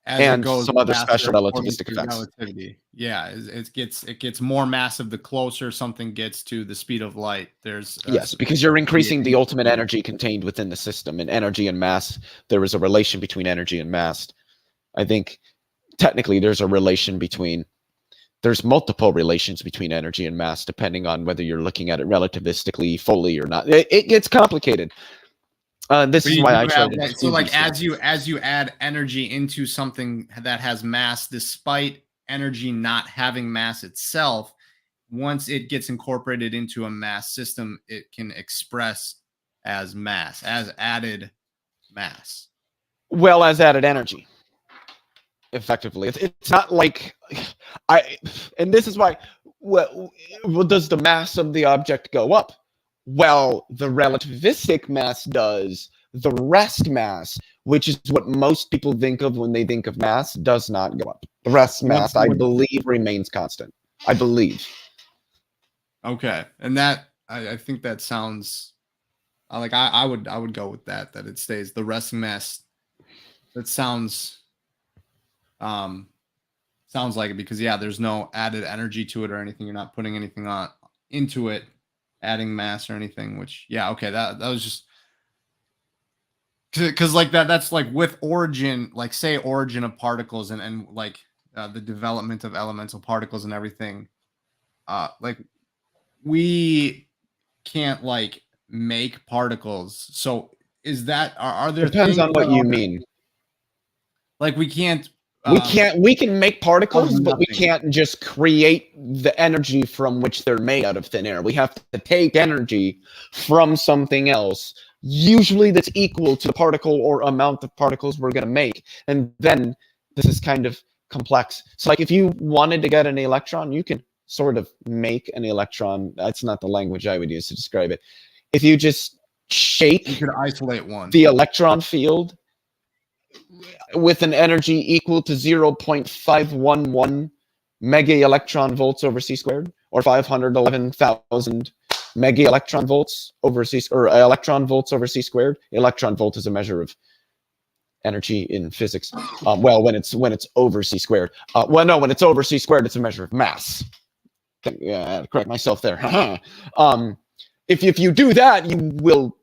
[SPEAKER 1] And some other special relativistic effects.
[SPEAKER 2] Relativity. Yeah, it gets more massive the closer something gets to the speed of light. There's
[SPEAKER 1] yes, because you're increasing the ultimate energy contained within the system. And energy and mass, there is a relation between energy and mass. I think technically there's a relation between, there's multiple relations between energy and mass, depending on whether you're looking at it relativistically, fully or not. It gets complicated. This is why I tried to.
[SPEAKER 2] So, like, as you add energy into something that has mass, despite energy not having mass itself, once it gets incorporated into a mass system, it can express as mass, as added mass.
[SPEAKER 1] Well, as added energy. Effectively, it's not like and this is why. Well, does the mass of the object go up? Well, the relativistic mass does. The rest mass, which is what most people think of when they think of mass, does not go up. The rest mass, I believe, remains constant. I believe.
[SPEAKER 2] Okay, and that I think that sounds I would go with that it stays the resting mass. That sounds like it, because yeah, there's no added energy to it or anything. You're not putting anything on into it, adding mass or anything, which yeah, okay, that was just because like that's like with origin, like say origin of particles and like the development of elemental particles and everything. Like we can't like make particles. So is that are there
[SPEAKER 1] Depends
[SPEAKER 2] things
[SPEAKER 1] on what
[SPEAKER 2] that
[SPEAKER 1] you
[SPEAKER 2] are
[SPEAKER 1] mean.
[SPEAKER 2] like we can't
[SPEAKER 1] We can make
[SPEAKER 2] out of
[SPEAKER 1] particles, but we
[SPEAKER 2] nothing?
[SPEAKER 1] can't just create the energy from which they're made out of thin air. We have to take energy from something else, usually that's equal to the particle or amount of particles we're going to make. And then this is kind of complex. So like if you wanted to get an electron, you can sort of make an electron. That's not the language I would use to describe it. If you just shake
[SPEAKER 2] You could isolate one.
[SPEAKER 1] the electron field with an energy equal to 0.511 mega electron volts over c squared, or 511,000 mega electron volts over c, or electron volts over c squared. Electron volt is a measure of energy in physics. Well, when it's over c squared. Well, no, when it's over c squared, it's a measure of mass. Correct myself there. If you do that, you will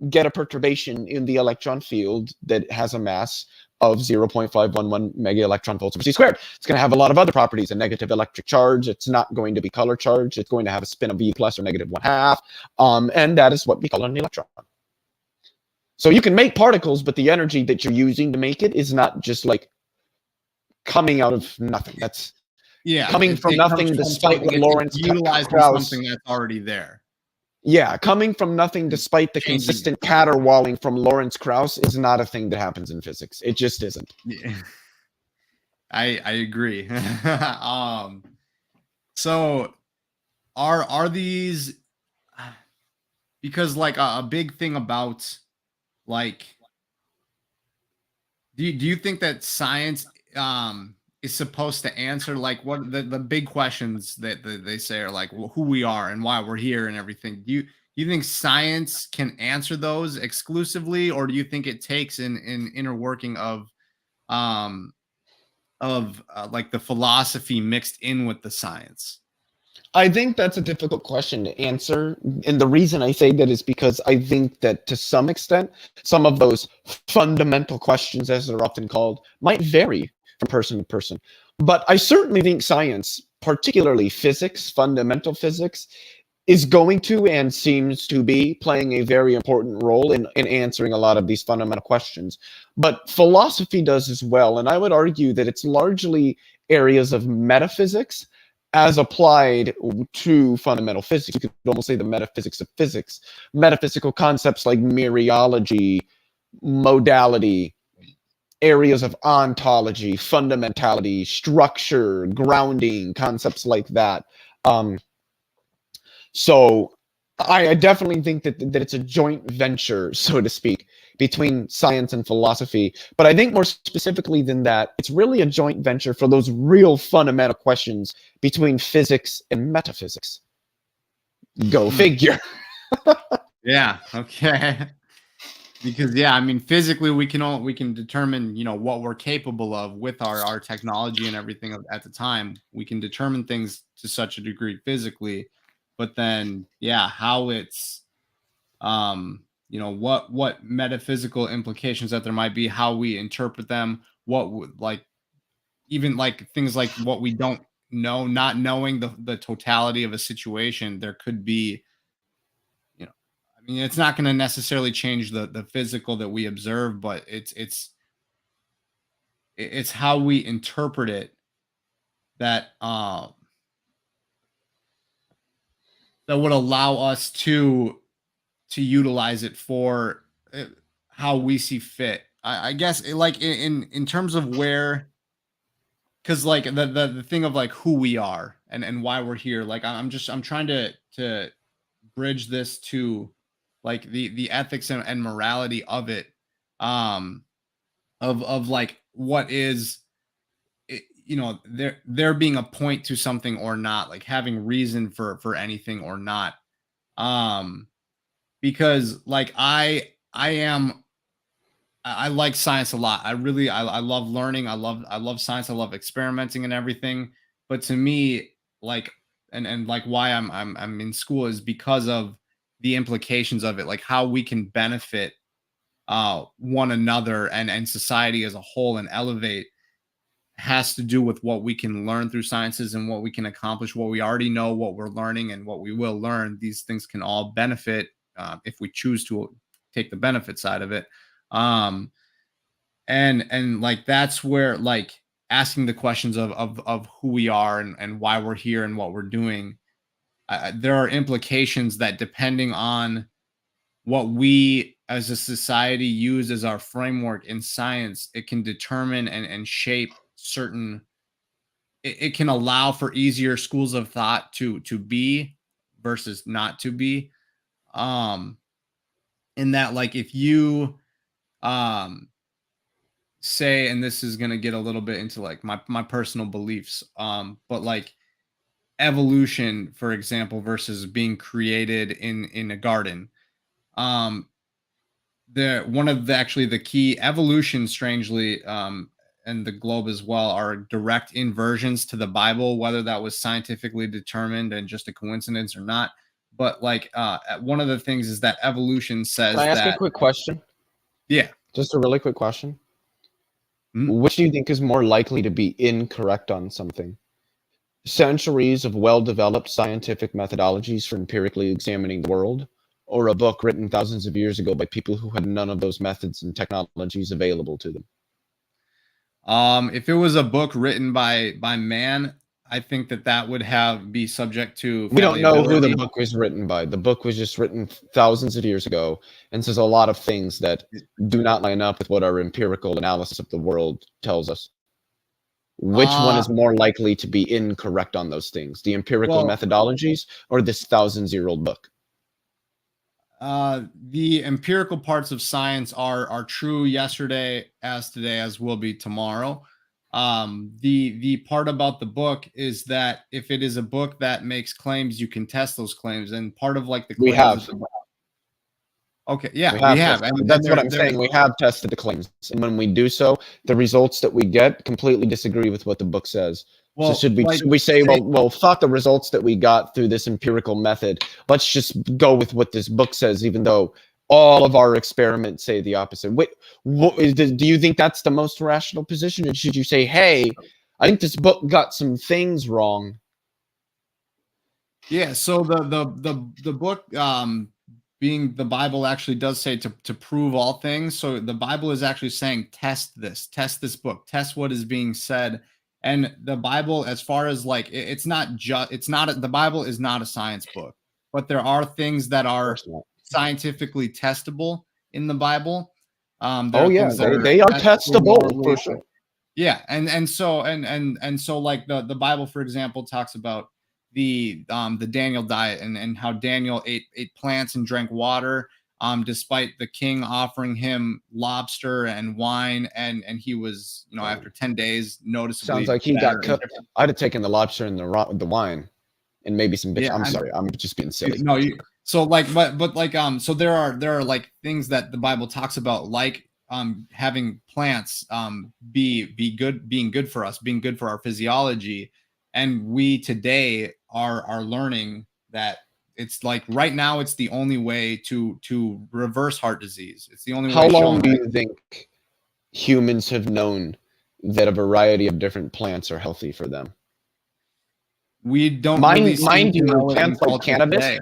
[SPEAKER 1] get a perturbation in the electron field that has a mass of 0.511 mega electron volts over c squared. It's going to have a lot of other properties, a negative electric charge. It's not going to be color charged. It's going to have a spin of E plus or negative 1/2. And that is what we call an electron. So you can make particles, but the energy that you're using to make it is not just like coming out of nothing. That's coming from nothing, despite what Lorentz
[SPEAKER 2] utilizing
[SPEAKER 1] Krauss,
[SPEAKER 2] something that's already there.
[SPEAKER 1] Yeah, coming from nothing despite the
[SPEAKER 2] Changing
[SPEAKER 1] consistent caterwauling from Lorentz Krauss is not a thing that happens in physics. It just isn't.
[SPEAKER 2] Yeah. I agree. So are these, because like a big thing about like do you think that science is supposed to answer like what the big questions that they say are like who we are and why we're here and everything? Do you think science can answer those exclusively, or do you think it takes an inner working of like the philosophy mixed in with the science?
[SPEAKER 1] I think that's a difficult question to answer. And the reason I say that is because I think that to some extent, some of those fundamental questions, as they're often called, might vary from person to person. But I certainly think science, particularly physics, fundamental physics, is going to and seems to be playing a very important role in answering a lot of these fundamental questions. But philosophy does as well. And I would argue that it's largely areas of metaphysics as applied to fundamental physics. You could almost say the metaphysics of physics. Metaphysical concepts like mereology, modality, areas of ontology, fundamentality, structure, grounding, concepts like that. So I definitely think that it's a joint venture, so to speak, between science and philosophy. But I think more specifically than that, it's really a joint venture for those real fundamental questions between physics and metaphysics. Go figure.
[SPEAKER 2] Yeah. Okay. Because yeah, I mean, physically we can determine, what we're capable of with our technology and everything at the time. We can determine things to such a degree physically, but then yeah, how it's what metaphysical implications that there might be, how we interpret them, what would like even like things like what we don't know, not knowing the totality of a situation, there could be, I mean, it's not going to necessarily change the physical that we observe, but it's how we interpret it that that would allow us to utilize it for how we see fit. I guess like in terms of where, because like the thing of like who we are and why we're here. Like I'm trying to bridge this to like the ethics and morality of it, of like what is there being a point to something or not, like having reason for anything or not. because like I like science a lot. I love learning. I love science. I love experimenting and everything. But to me, like and like why I'm in school is because of the implications of it, like how we can benefit one another and society as a whole and elevate has to do with what we can learn through sciences and what we can accomplish, what we already know, what we're learning, and what we will learn. These things can all benefit if we choose to take the benefit side of it. Um, and like that's where like asking the questions of who we are and why we're here and what we're doing. There are implications that depending on what we as a society use as our framework in science, it can determine and shape certain it can allow for easier schools of thought to be versus not to be. Um in that like if you um say, and this is going to get a little bit into like my personal beliefs, but like evolution for example versus being created in a garden. um the one of the actually the key evolution strangely and the globe as well are direct inversions to the Bible, whether that was scientifically determined and just a coincidence or not. But like one of the things is that evolution says
[SPEAKER 1] Can I ask a
[SPEAKER 2] that
[SPEAKER 1] quick question?
[SPEAKER 2] yeah.
[SPEAKER 1] Just a really quick question.
[SPEAKER 2] Mhm.
[SPEAKER 1] Which do you think is more likely to be incorrect on something? Centuries of well-developed scientific methodologies for empirically examining the world, or a book written thousands of years ago by people who had none of those methods and technologies available to them?
[SPEAKER 2] If it was a book written by man, I think that would have be subject to
[SPEAKER 1] We don't know who the
[SPEAKER 2] fallibility.
[SPEAKER 1] book was written by. The book was just written thousands of years ago and says a lot of things that do not line up with what our empirical analysis of the world tells us. Which one
[SPEAKER 2] Uh,
[SPEAKER 1] is more likely to be incorrect on those things? The empirical
[SPEAKER 2] well,
[SPEAKER 1] methodologies or this thousands-year-old book?
[SPEAKER 2] the empirical parts of science are true yesterday as today as will be tomorrow. The part about the book is that if it is a book that makes claims, you can test those claims, and part of like the
[SPEAKER 1] We
[SPEAKER 2] claims
[SPEAKER 1] have.
[SPEAKER 2] that the okay, yeah,
[SPEAKER 1] We
[SPEAKER 2] we
[SPEAKER 1] have
[SPEAKER 2] have,
[SPEAKER 1] tested.
[SPEAKER 2] and
[SPEAKER 1] That's what I'm
[SPEAKER 2] there
[SPEAKER 1] saying. We have tested the claims. And when we do so, the results that we get completely disagree with what the book says. So
[SPEAKER 2] well like
[SPEAKER 1] should we say,
[SPEAKER 2] say,
[SPEAKER 1] well, fuck the results that we got through this empirical method. Let's just go with what this book says, even though all of our experiments say the opposite. Wait, do you think that's the most rational position? Or should you say, hey, I think this book got some things wrong?
[SPEAKER 2] yeah, so the book being the Bible actually does say to prove all things. So the Bible is actually saying test this book, test what is being said. And the Bible, as far as like it's not just the Bible is not a science book, but there are things that
[SPEAKER 1] Of
[SPEAKER 2] are
[SPEAKER 1] course not.
[SPEAKER 2] scientifically testable in the Bible. There
[SPEAKER 1] Oh
[SPEAKER 2] are
[SPEAKER 1] yeah,
[SPEAKER 2] things that are
[SPEAKER 1] they are
[SPEAKER 2] testable
[SPEAKER 1] testable for
[SPEAKER 2] morally.
[SPEAKER 1] sure.
[SPEAKER 2] Yeah, and so like the Bible, for example, talks about the Daniel diet and how Daniel ate plants and drank water, despite the king offering him lobster and wine, and he was, you know, after 10 days
[SPEAKER 1] Sounds
[SPEAKER 2] noticeably
[SPEAKER 1] like he
[SPEAKER 2] better
[SPEAKER 1] got
[SPEAKER 2] and
[SPEAKER 1] cooked.
[SPEAKER 2] different.
[SPEAKER 1] I'd have taken the lobster and the wine and maybe some bitch.
[SPEAKER 2] Yeah,
[SPEAKER 1] I'm
[SPEAKER 2] and
[SPEAKER 1] sorry. I'm just being silly.
[SPEAKER 2] no, you so like but like so there are like things that the Bible talks about, like having plants be good, being good for us, being good for our physiology. And we today are learning that it's like right now it's the only way to reverse heart disease. It's the only
[SPEAKER 1] How
[SPEAKER 2] way
[SPEAKER 1] long
[SPEAKER 2] shown.
[SPEAKER 1] do you think humans have known that a variety of different plants are healthy for them?
[SPEAKER 2] We don't really seem
[SPEAKER 1] Mind
[SPEAKER 2] to
[SPEAKER 1] you,
[SPEAKER 2] know it in
[SPEAKER 1] plants like
[SPEAKER 2] culture
[SPEAKER 1] cannabis.
[SPEAKER 2] today.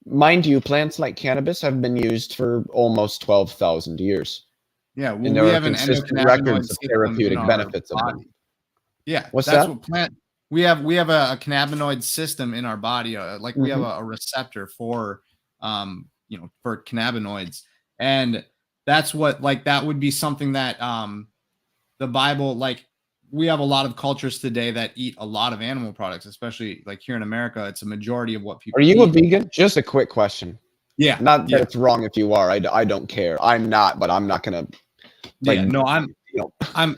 [SPEAKER 1] Mind you, plants like cannabis have been used for almost 12,000 years,
[SPEAKER 2] Yeah, well,
[SPEAKER 1] and
[SPEAKER 2] we
[SPEAKER 1] there are
[SPEAKER 2] have an
[SPEAKER 1] consistent
[SPEAKER 2] endocannabinoid
[SPEAKER 1] records of
[SPEAKER 2] system in
[SPEAKER 1] therapeutic
[SPEAKER 2] our
[SPEAKER 1] benefits of them.
[SPEAKER 2] body. Yeah,
[SPEAKER 1] What's
[SPEAKER 2] that's
[SPEAKER 1] that?
[SPEAKER 2] what plant. We have a cannabinoid system in our body. Like we have
[SPEAKER 1] Mhm.
[SPEAKER 2] a receptor for, for cannabinoids, and that's what like that would be something that the Bible like. We have a lot of cultures today that eat a lot of animal products, especially like here in America. It's a majority of what
[SPEAKER 1] Are
[SPEAKER 2] people
[SPEAKER 1] you a
[SPEAKER 2] eat.
[SPEAKER 1] vegan? Just a quick question.
[SPEAKER 2] Yeah,
[SPEAKER 1] Not that
[SPEAKER 2] yeah,
[SPEAKER 1] it's wrong if you are. I don't care. I'm not, but I'm not gonna like
[SPEAKER 2] yeah. No,
[SPEAKER 1] you know.
[SPEAKER 2] I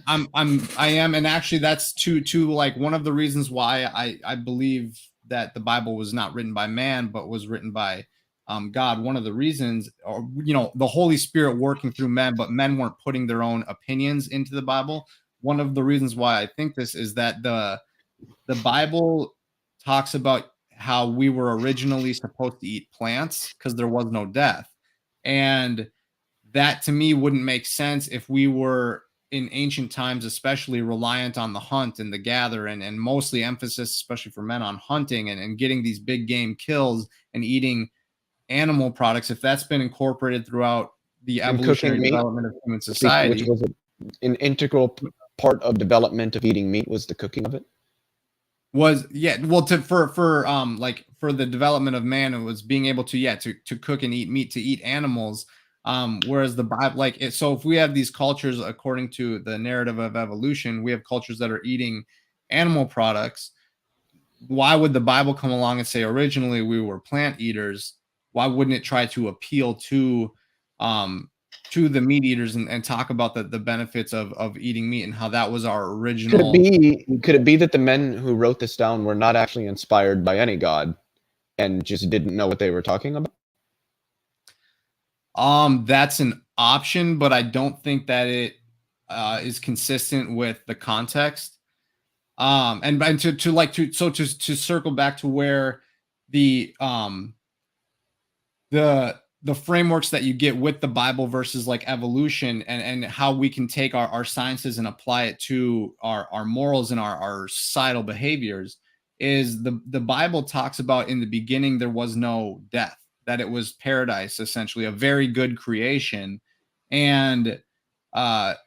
[SPEAKER 2] am, and actually, that's to like one of the reasons why I believe that the Bible was not written by man, but was written by God, one of the reasons, or the Holy Spirit working through men, but men weren't putting their own opinions into the Bible. One of the reasons why I think this is that the Bible talks about how we were originally supposed to eat plants because there was no death. And that to me wouldn't make sense if we were in ancient times, especially reliant on the hunt and the gather, and mostly emphasis, especially for men, on hunting and getting these big game kills and eating animal products. If that's been incorporated throughout the
[SPEAKER 1] And
[SPEAKER 2] evolutionary
[SPEAKER 1] cooking meat,
[SPEAKER 2] development of human
[SPEAKER 1] which
[SPEAKER 2] society,
[SPEAKER 1] was an integral part of development of eating meat, was the cooking of it.
[SPEAKER 2] was for the development of man, it was being able to cook and eat meat, to eat animals. Whereas the Bible, so if we have these cultures, according to the narrative of evolution, we have cultures that are eating animal products. Why would the Bible come along and say originally we were plant eaters? Why wouldn't it try to appeal to the meat eaters and talk about the benefits of eating meat and how that was our original?
[SPEAKER 1] Could it be that the men who wrote this down were not actually inspired by any god and just didn't know what they were talking about?
[SPEAKER 2] That's an option, but I don't think that it is consistent with the context. And to circle back to where the frameworks that you get with the Bible versus like evolution, and how we can take our sciences and apply it to our morals and our societal behaviors, is the Bible talks about in the beginning there was no death, that it was paradise, essentially a very good creation. And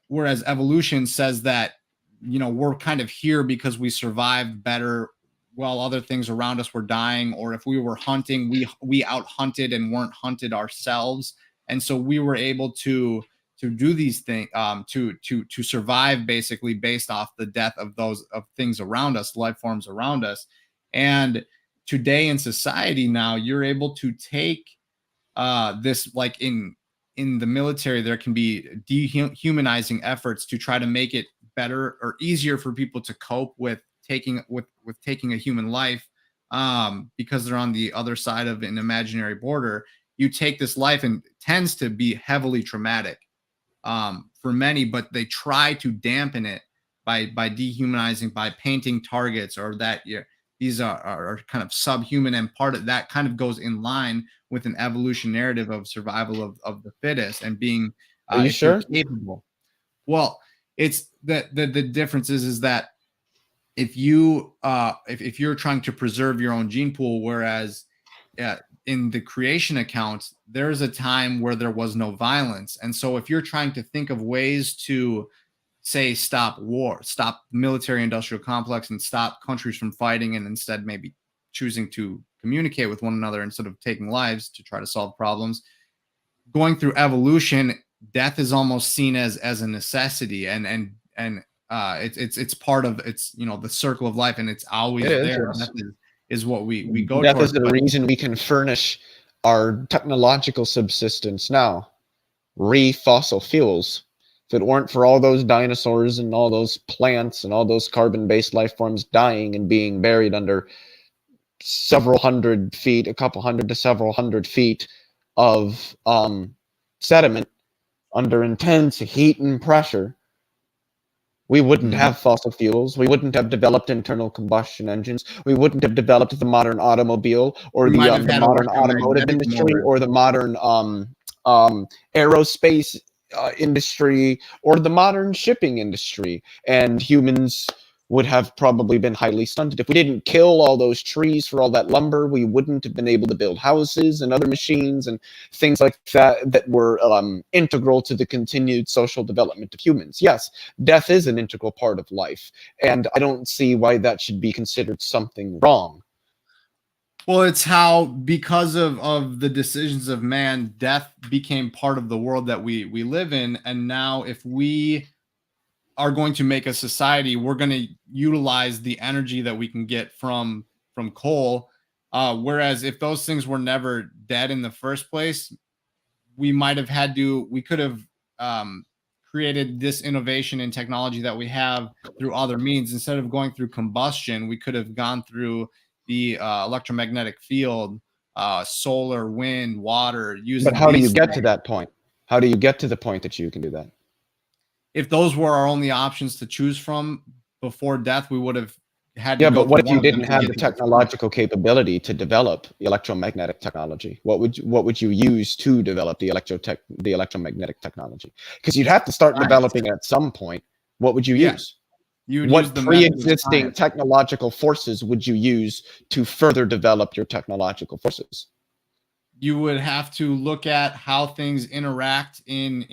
[SPEAKER 2] whereas evolution says that we're kind of here because we survived better while other things around us were dying, or if we were hunting, we out hunted and weren't hunted ourselves, and so we were able to do these things, to survive, basically based off the death of things around us, life forms around us. And today in society now, you're able to take this, like in the military, there can be dehumanizing efforts to try to make it better or easier for people to cope with taking a human life, because they're on the other side of an imaginary border. You take this life, and it tends to be heavily traumatic for many, but they try to dampen it by dehumanizing, by painting targets, or that these are kind of subhuman, and part of that kind of goes in line with an evolution narrative of survival of the fittest and being
[SPEAKER 1] Are you sure?
[SPEAKER 2] capable. Well, it's the difference is that if you if you're trying to preserve your own gene pool, whereas in the creation account, there's a time where there was no violence. And so if you're trying to think of ways to say stop war, stop military industrial complex, and stop countries from fighting, and instead maybe choosing to communicate with one another instead of taking lives to try to solve problems, going through evolution, death is almost seen as a necessity, and it's part of the circle of life, and it's always there.
[SPEAKER 1] Yes.
[SPEAKER 2] Death is what we go
[SPEAKER 1] Death
[SPEAKER 2] towards.
[SPEAKER 1] is the reason we can furnish our technological subsistence now. Fossil fuels. If it weren't for all those dinosaurs and all those plants and all those carbon-based life forms dying and being buried under several hundred feet, a couple hundred to several hundred feet of sediment under intense heat and pressure, we wouldn't have fossil fuels. We wouldn't have developed internal combustion engines. We wouldn't have developed the modern automobile, or the modern automotive industry, or the modern aerospace industry, or the modern shipping industry. And humans would have probably been highly stunted. If we didn't kill all those trees for all that lumber, we wouldn't have been able to build houses and other machines and things like that were integral to the continued social development of humans. Yes, death is an integral part of life, and I don't see why that should be considered something wrong.
[SPEAKER 2] Well, it's how, because of the decisions of man, death became part of the world that we live in. And now if we are going to make a society, we're going to utilize the energy that we can get from coal. Whereas if those things were never dead in the first place, we could have created this innovation in technology that we have through other means. Instead of going through combustion, we could have gone through the electromagnetic field, solar, wind, water. Using
[SPEAKER 1] But how do you
[SPEAKER 2] these
[SPEAKER 1] get to
[SPEAKER 2] things.
[SPEAKER 1] that point? How do you get to the point that you can do that?
[SPEAKER 2] If those were our only options to choose from before death, we would have had to
[SPEAKER 1] Yeah,
[SPEAKER 2] go
[SPEAKER 1] but what
[SPEAKER 2] through
[SPEAKER 1] if you
[SPEAKER 2] one of them
[SPEAKER 1] didn't
[SPEAKER 2] to
[SPEAKER 1] have
[SPEAKER 2] get
[SPEAKER 1] the
[SPEAKER 2] to this point.
[SPEAKER 1] technological capability to develop electromagnetic technology? What would you use to develop the electromagnetic technology? Because you'd have to start
[SPEAKER 2] Science.
[SPEAKER 1] developing it at some point. What would you
[SPEAKER 2] Yeah.
[SPEAKER 1] use?
[SPEAKER 2] You would use
[SPEAKER 1] What
[SPEAKER 2] the method of
[SPEAKER 1] pre-existing
[SPEAKER 2] science.
[SPEAKER 1] technological forces would you use to further develop your technological forces?
[SPEAKER 2] You would have to look at how things interact in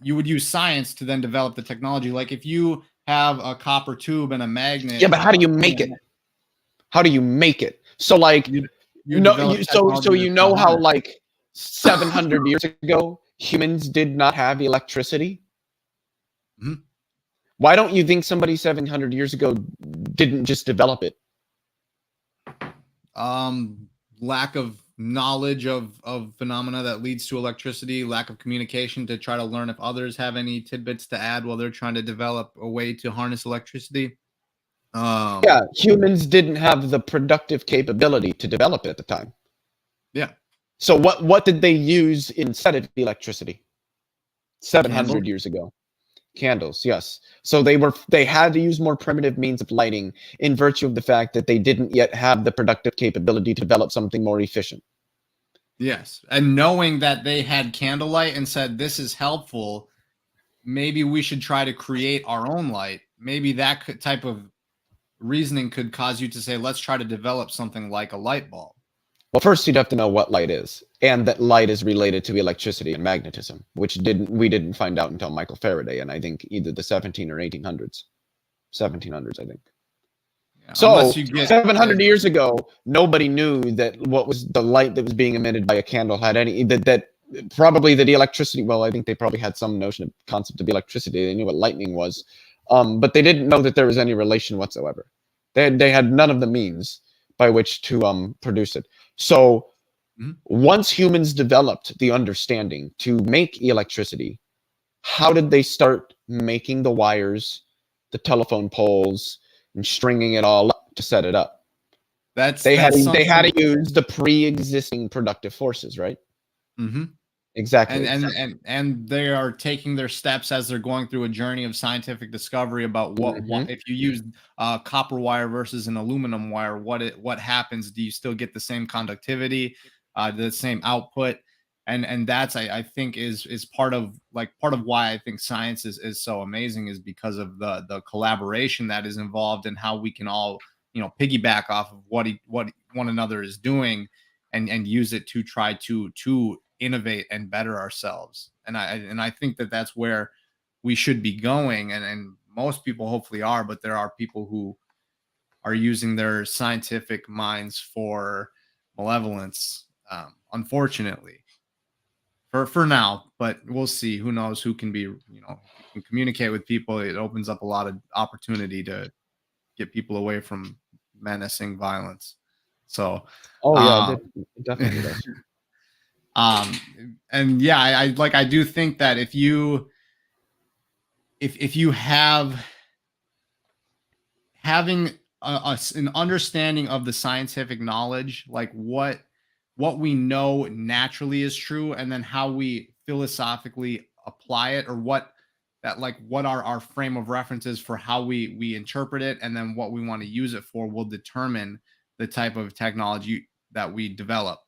[SPEAKER 2] you would use science to then develop the technology. Like if you have a copper tube and a magnet.
[SPEAKER 1] Yeah, but how do you make it? How do you make it? So like,
[SPEAKER 2] You
[SPEAKER 1] no,
[SPEAKER 2] develop
[SPEAKER 1] so
[SPEAKER 2] technology
[SPEAKER 1] you
[SPEAKER 2] to
[SPEAKER 1] know how
[SPEAKER 2] harness.
[SPEAKER 1] like 700 years ago humans did not have electricity?
[SPEAKER 2] Mhm.
[SPEAKER 1] Why don't you think somebody 700 years ago didn't just develop it?
[SPEAKER 2] Lack of knowledge of phenomena that leads to electricity, lack of communication to try to learn if others have any tidbits to add while they're trying to develop a way to harness electricity.
[SPEAKER 1] Yeah, humans didn't have the productive capability to develop it at the time.
[SPEAKER 2] Yeah.
[SPEAKER 1] So what did they use instead of electricity 700
[SPEAKER 2] Candles.
[SPEAKER 1] years ago? Candles, yes. So they had to use more primitive means of lighting in virtue of the fact that they didn't yet have the productive capability to develop something more efficient.
[SPEAKER 2] Yes. And knowing that they had candlelight and said, this is helpful, maybe we should try to create our own light. Maybe that type of reasoning could cause you to say, let's try to develop something like a light bulb.
[SPEAKER 1] Well, first you'd have to know what light is, and that light is related to electricity and magnetism, which we didn't find out until Michael Faraday, and I think either the 17 or 1800s. 1700s, I think.
[SPEAKER 2] Yeah,
[SPEAKER 1] So
[SPEAKER 2] unless you get
[SPEAKER 1] 700 years ago, nobody knew that what was the light that was being emitted by a candle had any that probably that the electricity. Well, I think they probably had some notion of concept of electricity. They knew what lightning was, but they didn't know that there was any relation whatsoever. They had none of the means by which to produce it. So once humans developed the understanding to make electricity, how did they start making the wires, the telephone poles, and stringing it all up to set it up? They had to use the pre-existing productive forces, right?
[SPEAKER 2] Mm-hmm.
[SPEAKER 1] Exactly.
[SPEAKER 2] And they are taking their steps as they're going through a journey of scientific discovery about what if you use copper wire versus an aluminum wire, what happens? Do you still get the same conductivity, the same output? And that's I think is part of why I think science is so amazing, is because of the collaboration that is involved and how we can all piggyback off of what one another is doing and use it to try to innovate and better ourselves. And I think that that's where we should be going. And most people hopefully are, but there are people who are using their scientific minds for malevolence, unfortunately, for now. But we'll see. Who knows who can be, if you can communicate with people, it opens up a lot of opportunity to get people away from menacing violence. So,
[SPEAKER 1] it definitely does.
[SPEAKER 2] And yeah, I do think that if you have having an understanding of the scientific knowledge, like what we know naturally is true, and then how we philosophically apply it, or what our frame of reference is for how we interpret it, and then what we want to use it for, will determine the type of technology that we develop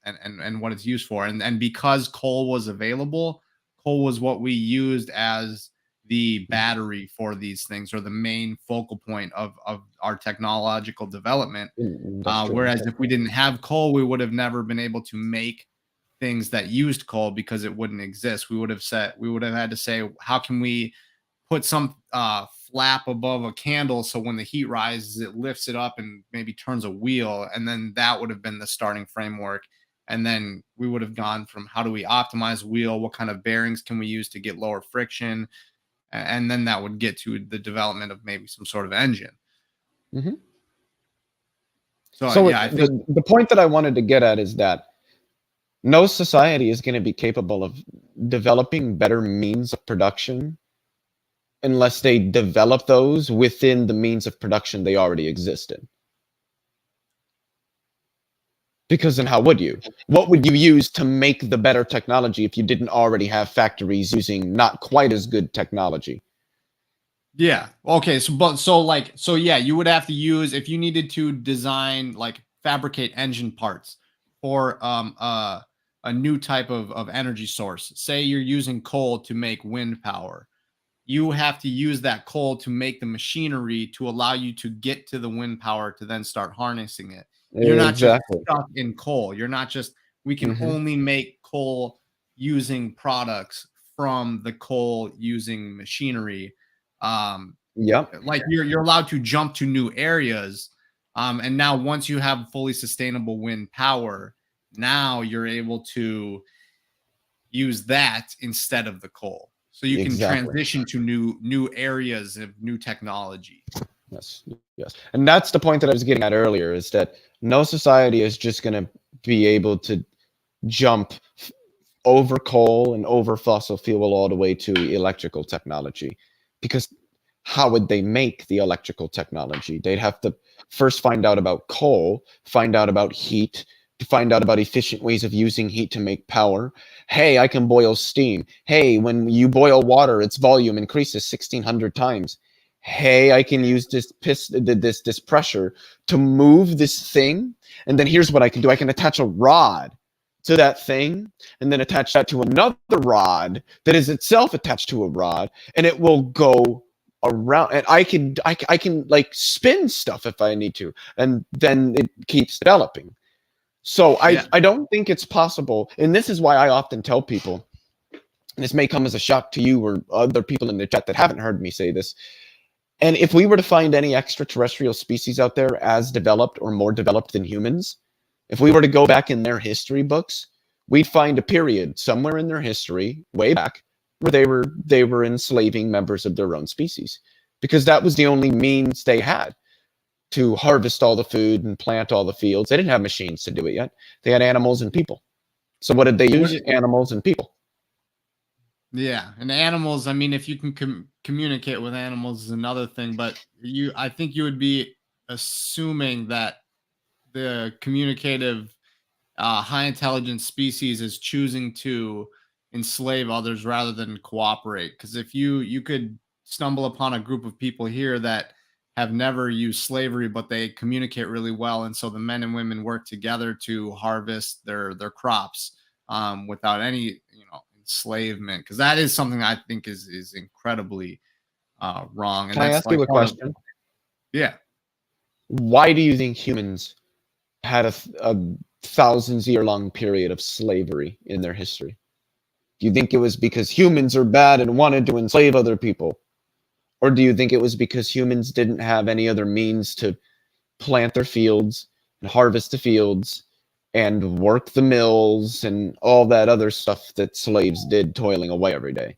[SPEAKER 2] and what it's used for. And because coal was available, coal was what we used as the battery for these things, or the main focal point of our technological development. Whereas if we didn't have coal, we would have never been able to make things that used coal, because it wouldn't exist. We would have had to say, how can we put some flap above a candle so when the heat rises, it lifts it up and maybe turns a wheel? And then that would have been the starting framework. And then we would have gone from, how do we optimize wheel? What kind of bearings can we use to get lower friction? And then that would get to the development of maybe some sort of engine.
[SPEAKER 1] So yeah, I think the point that I wanted to get at is that no society is going to be capable of developing better means of production unless they develop those within the means of production they already exist in. Because then how would you? What would you use to make the better technology if you didn't already have factories using not quite as good technology?
[SPEAKER 2] Yeah. Okay. So yeah, you would have to use, if you needed to design, like fabricate engine parts for a new type of energy source. Say you're using coal to make wind power. You have to use that coal to make the machinery to allow you to get to the wind power to then start harnessing it. You're not just
[SPEAKER 1] Exactly.
[SPEAKER 2] stuck in coal. You're not just, we can
[SPEAKER 1] Hmm.
[SPEAKER 2] only make coal using products from the coal using machinery. Um,
[SPEAKER 1] Yep.
[SPEAKER 2] like you're allowed to jump to new areas. And now once you have fully sustainable wind power, now you're able to use that instead of the coal. So you can
[SPEAKER 1] Exactly.
[SPEAKER 2] transition to new areas of new technology.
[SPEAKER 1] Yes. Yes. And that's the point that I was getting at earlier, is that no society is just going to be able to jump over coal and over fossil fuel all the way to electrical technology, because how would they make the electrical technology? They'd have to first find out about coal, find out about heat, to find out about efficient ways of using heat to make power. Hey, I can boil steam. Hey, when you boil water, its volume increases 1,600 times. Hey, I can use this pressure to move this thing. And then here's what I can do. I can attach a rod to that thing and then attach that to another rod that is itself attached to a rod, and it will go around, and I can like spin stuff if I need to, and then it keeps developing. So
[SPEAKER 2] Yeah.
[SPEAKER 1] I don't think it's possible, and this is why I often tell people, and this may come as a shock to you or other people in the chat that haven't heard me say this, and if we were to find any extraterrestrial species out there as developed or more developed than humans, if we were to go back in their history books, we'd find a period somewhere in their history, way back, where they were enslaving members of their own species, because that was the only means they had to harvest all the food and plant all the fields. They didn't have machines to do it yet. They had animals and people. So what did they use? Animals and people.
[SPEAKER 2] Yeah, and animals, I mean, if you can communicate with animals is another thing, but I think you would be assuming that the communicative, high intelligence species is choosing to enslave others rather than cooperate. Because if you could stumble upon a group of people here that have never used slavery, but they communicate really well, and so the men and women work together to harvest their crops, without any, enslavement, because that is something I think is incredibly wrong. And
[SPEAKER 1] Can I
[SPEAKER 2] that's
[SPEAKER 1] ask
[SPEAKER 2] like
[SPEAKER 1] you a question?
[SPEAKER 2] yeah.
[SPEAKER 1] Why do you think humans had a thousands-year-long period of slavery in their history? Do you think it was because humans are bad and wanted to enslave other people? Or do you think it was because humans didn't have any other means to plant their fields and harvest the fields and work the mills and all that other stuff that slaves did, toiling away every day?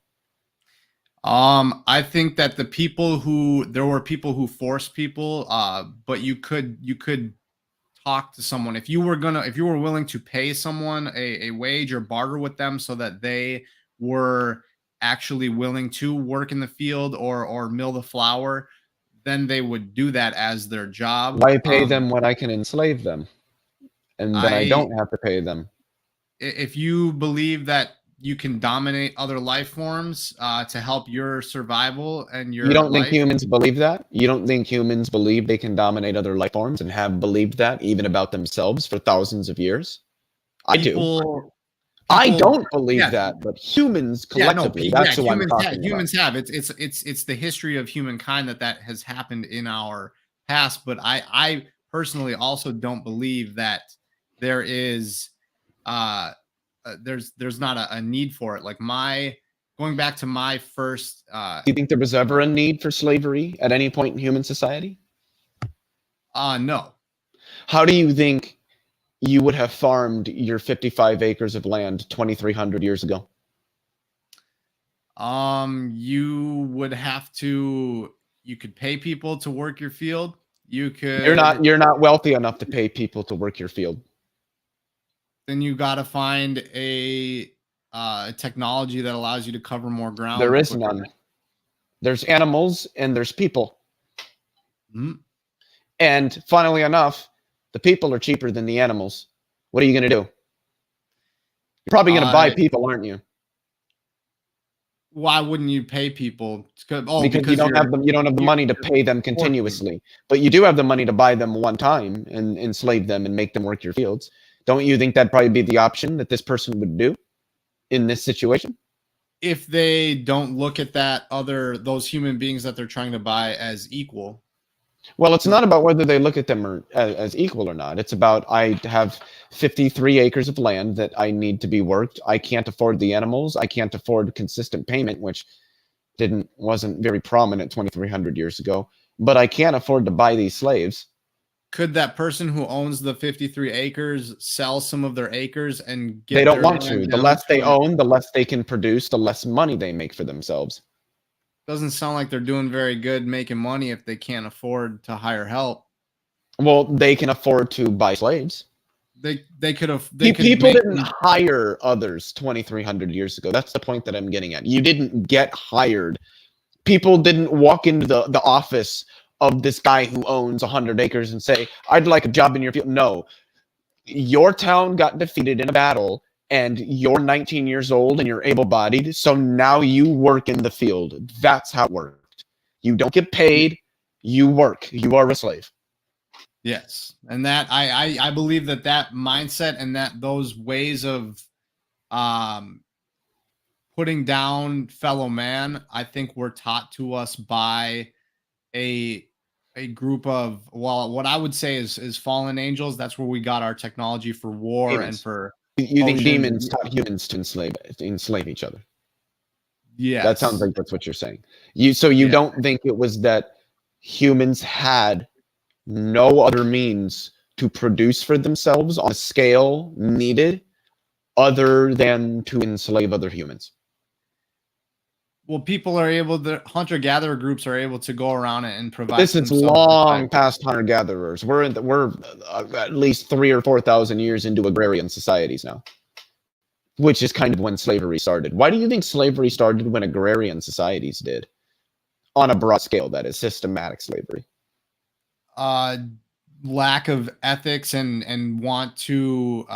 [SPEAKER 2] I think that there were people who forced people, but you could talk to someone if you were willing to pay someone a wage or barter with them so that they were actually willing to work in the field or mill the flour, then they would do that as their job.
[SPEAKER 1] Why pay them when I can enslave them? And then I
[SPEAKER 2] I
[SPEAKER 1] don't have to pay them.
[SPEAKER 2] If you believe that you can dominate other life forms, to help your survival and
[SPEAKER 1] You
[SPEAKER 2] your
[SPEAKER 1] don't think
[SPEAKER 2] life,
[SPEAKER 1] humans believe that? You don't think humans believe they can dominate other life forms and have believed that even about themselves for thousands of years? I do.
[SPEAKER 2] people
[SPEAKER 1] I
[SPEAKER 2] people
[SPEAKER 1] don't believe
[SPEAKER 2] yeah.
[SPEAKER 1] that, but humans
[SPEAKER 2] Yeah, no,
[SPEAKER 1] collectively, that's who I'm
[SPEAKER 2] humans
[SPEAKER 1] talking about.
[SPEAKER 2] humans have. It's the history of humankind that has happened in our past, but I personally also don't believe that there is uh there's not a need for it. Like my going back to my first
[SPEAKER 1] Do you think there was ever a need for slavery at any point in human society?
[SPEAKER 2] no.
[SPEAKER 1] How do you think you would have farmed your 55 acres of land 2,300 years ago?
[SPEAKER 2] You would have to, you could pay people to work your field. You
[SPEAKER 1] You're
[SPEAKER 2] could
[SPEAKER 1] not you're not wealthy enough to pay people to work your field.
[SPEAKER 2] Then you got to find a technology that allows you to cover more
[SPEAKER 1] There
[SPEAKER 2] ground
[SPEAKER 1] is
[SPEAKER 2] quicker.
[SPEAKER 1] none. There's animals and there's people.
[SPEAKER 2] Mhm.
[SPEAKER 1] And funnily enough, the people are cheaper than the animals. What are you going to do? You're probably going to buy people, aren't you?
[SPEAKER 2] Why wouldn't you pay people?
[SPEAKER 1] Because you don't have the money to pay them continuously, but you do have the money to buy them one time and enslave them and make them work your fields. Don't you think that'd probably be the option that this person would do in this situation?
[SPEAKER 2] If they don't look at those human beings that they're trying to buy as equal.
[SPEAKER 1] Well, it's not about whether they look at them as equal or not. It's about, I have 53 acres of land that I need to be worked. I can't afford the animals. I can't afford consistent payment, which wasn't very prominent 2,300 years ago. But I can't afford to buy these slaves.
[SPEAKER 2] Could that person who owns the 53 acres sell some of their acres and get?
[SPEAKER 1] They don't want to. The less they own, the less they can produce, the less money they make for themselves.
[SPEAKER 2] Doesn't sound like they're doing very good making money if they can't afford to hire help.
[SPEAKER 1] Well, they can afford to buy slaves.
[SPEAKER 2] They could have.
[SPEAKER 1] People didn't hire others 2,300 years ago. That's the point that I'm getting at. You didn't get hired. People didn't walk into the office of this guy who owns 100 acres and say, "I'd like a job in your field." No, your town got defeated in a battle, and you're 19 years old and you're able-bodied, so now you work in the field. That's how it worked. You don't get paid. You work. You are a slave.
[SPEAKER 2] Yes, and that I believe that mindset and those ways of putting down fellow man, I think were taught to us by a group of, well, what I would say is fallen angels. That's where we got our technology for war demons. And for
[SPEAKER 1] you think demons taught humans to enslave each other? Yeah, that sounds like that's what you're saying. You don't think it was that humans had no other means to produce for themselves on a scale needed other than to enslave other humans?
[SPEAKER 2] Well, people are able to, hunter-gatherer groups are able to go around and provide.
[SPEAKER 1] This is long past hunter-gatherers. We're at least 3,000 or 4,000 years into agrarian societies now, which is kind of when slavery started. Why do you think slavery started when agrarian societies did? On a broad scale, that is systematic slavery.
[SPEAKER 2] Lack of ethics and want to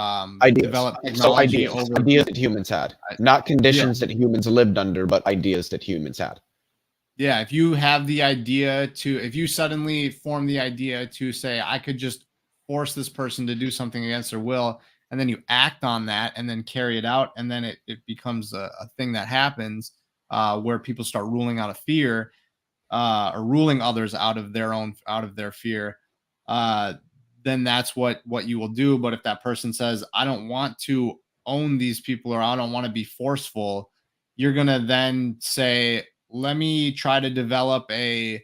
[SPEAKER 2] develop
[SPEAKER 1] technology. So ideas that humans had, not conditions that humans lived under, but ideas that humans had.
[SPEAKER 2] Yeah, if you have the idea if you suddenly form the idea to say, I could just force this person to do something against their will, and then you act on that and then carry it out, and then it becomes a thing that happens where people start ruling out of fear, or ruling others out of their fear. Then that's what you will do. But if that person says, I don't want to own these people, or I don't want to be forceful, you're going to then say, let me try to develop a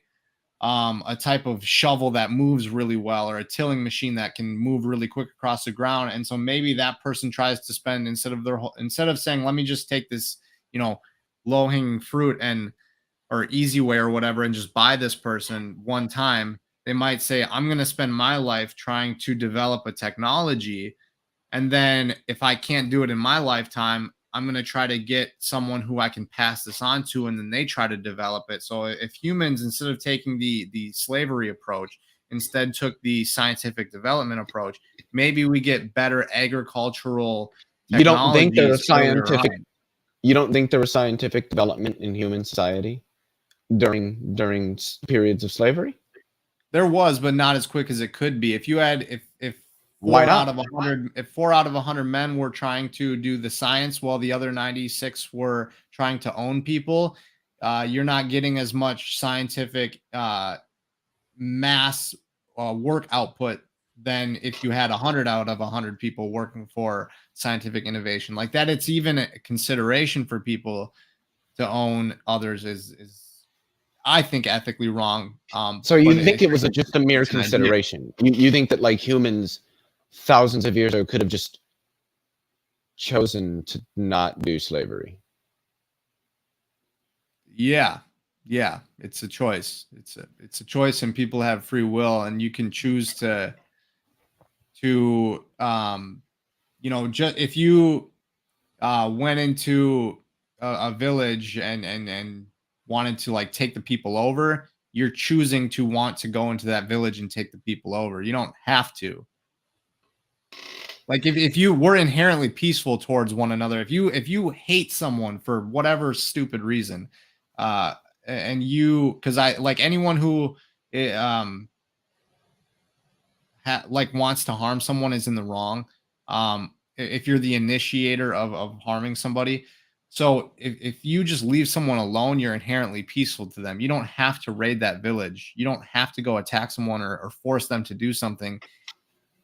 [SPEAKER 2] type of shovel that moves really well, or a tilling machine that can move really quick across the ground. And so maybe that person tries to spend, instead of saying, let me just take this, low hanging fruit or easy way or whatever, and just buy this person one time, they might say, I'm going to spend my life trying to develop a technology. And then if I can't do it in my lifetime, I'm going to try to get someone who I can pass this on to, and then they try to develop it. So if humans, instead of taking the slavery approach, instead took the scientific development approach, maybe we get better agricultural technologies. You don't
[SPEAKER 1] think there was scientific development in human society during periods of slavery?
[SPEAKER 2] There was, but not as quick as it could be. If you had, if 4 out of 100 men were trying to do the science while the other 96 were trying to own people, you're not getting as much scientific mass work output than if you had 100 out of 100 people working for scientific innovation. Like that, it's even a consideration for people to own others is I think ethically wrong.
[SPEAKER 1] So you think it was just a mere consideration? You think that like humans thousands of years ago could have just chosen to not do slavery?
[SPEAKER 2] Yeah, it's a choice. It's a choice, and people have free will, and you can choose to just if you went into a village and wanted to like take the people over, you're choosing to want to go into that village and take the people over. You don't have to. Like if you were inherently peaceful towards one another, if you hate someone for whatever stupid reason, and you, because I like anyone who like wants to harm someone is in the wrong. If you're the initiator of harming somebody. So if you just leave someone alone, you're inherently peaceful to them. You don't have to raid that village. You don't have to go attack someone or force them to do something.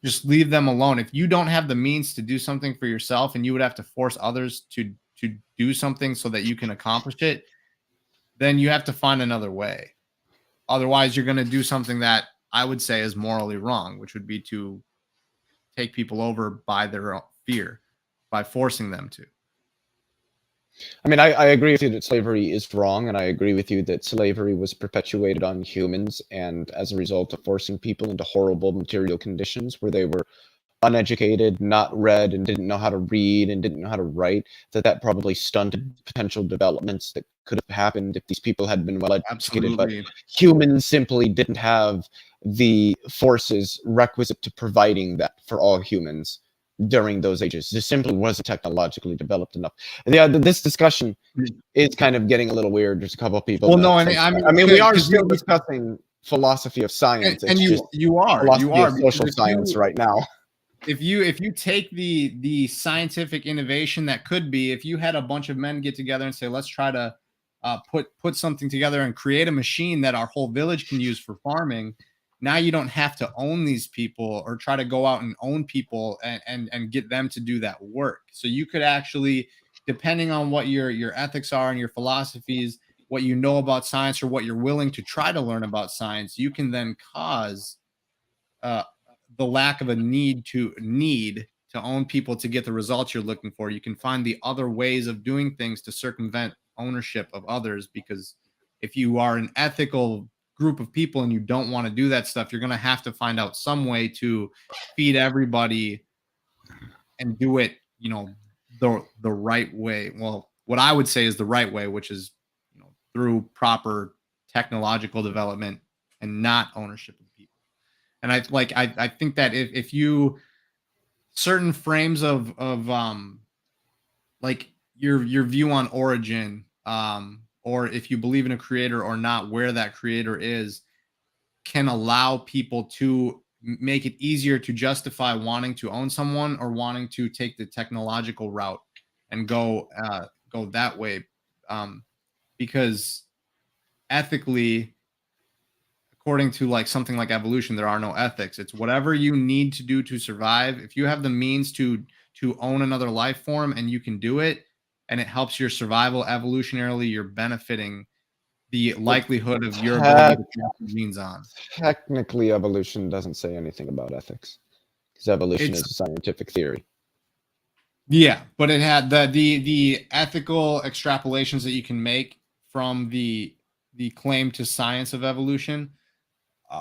[SPEAKER 2] Just leave them alone. If you don't have the means to do something for yourself and you would have to force others to do something so that you can accomplish it, then you have to find another way. Otherwise, you're going to do something that I would say is morally wrong, which would be to take people over by their own fear, by forcing them to.
[SPEAKER 1] I mean, I agree with you that slavery is wrong, and I agree with you that slavery was perpetuated on humans, and as a result of forcing people into horrible material conditions where they were uneducated, not read, and didn't know how to read and didn't know how to write, that probably stunted potential developments that could have happened if these people had been well educated. But
[SPEAKER 2] Absolutely.
[SPEAKER 1] humans simply didn't have the forces requisite to providing that for all humans during those ages. This simply wasn't technologically developed enough. Yeah, this discussion is kind of getting a little weird. There's a couple of people.
[SPEAKER 2] Well, no,
[SPEAKER 1] that
[SPEAKER 2] and
[SPEAKER 1] say-
[SPEAKER 2] I mean,
[SPEAKER 1] I mean,
[SPEAKER 2] good,
[SPEAKER 1] we are
[SPEAKER 2] 'cause
[SPEAKER 1] still discussing philosophy of science.
[SPEAKER 2] and
[SPEAKER 1] It's just
[SPEAKER 2] you are
[SPEAKER 1] philosophy of
[SPEAKER 2] because
[SPEAKER 1] social science right now.
[SPEAKER 2] if you take the scientific innovation that could be, if you had a bunch of men get together and say, let's try to put something together and create a machine that our whole village can use for farming. Now you don't have to own these people or try to go out and own people and get them to do that work. So you could actually, depending on what your ethics are and your philosophies, what you know about science or what you're willing to try to learn about science, you can then cause uh, the lack of a need to own people to get the results you're looking for. You can find the other ways of doing things to circumvent ownership of others, because if you are an ethical group of people and you don't want to do that stuff, you're going to have to find out some way to feed everybody and do it, the right way. Well, what I would say is the right way, which is, through proper technological development and not ownership of people. And I think that if you, certain frames of like your view on origin, or if you believe in a creator or not, where that creator is, can allow people to make it easier to justify wanting to own someone or wanting to take the technological route and go that way, because ethically, according to like something like evolution, there are no ethics. It's whatever you need to do to survive. If you have the means to own another life form and you can do it and it helps your survival evolutionarily, you're benefiting the likelihood of your ability to pass the genes on.
[SPEAKER 1] Technically, evolution doesn't say anything about ethics because evolution is a scientific theory.
[SPEAKER 2] Yeah, but it had the ethical extrapolations that you can make from the claim to science of evolution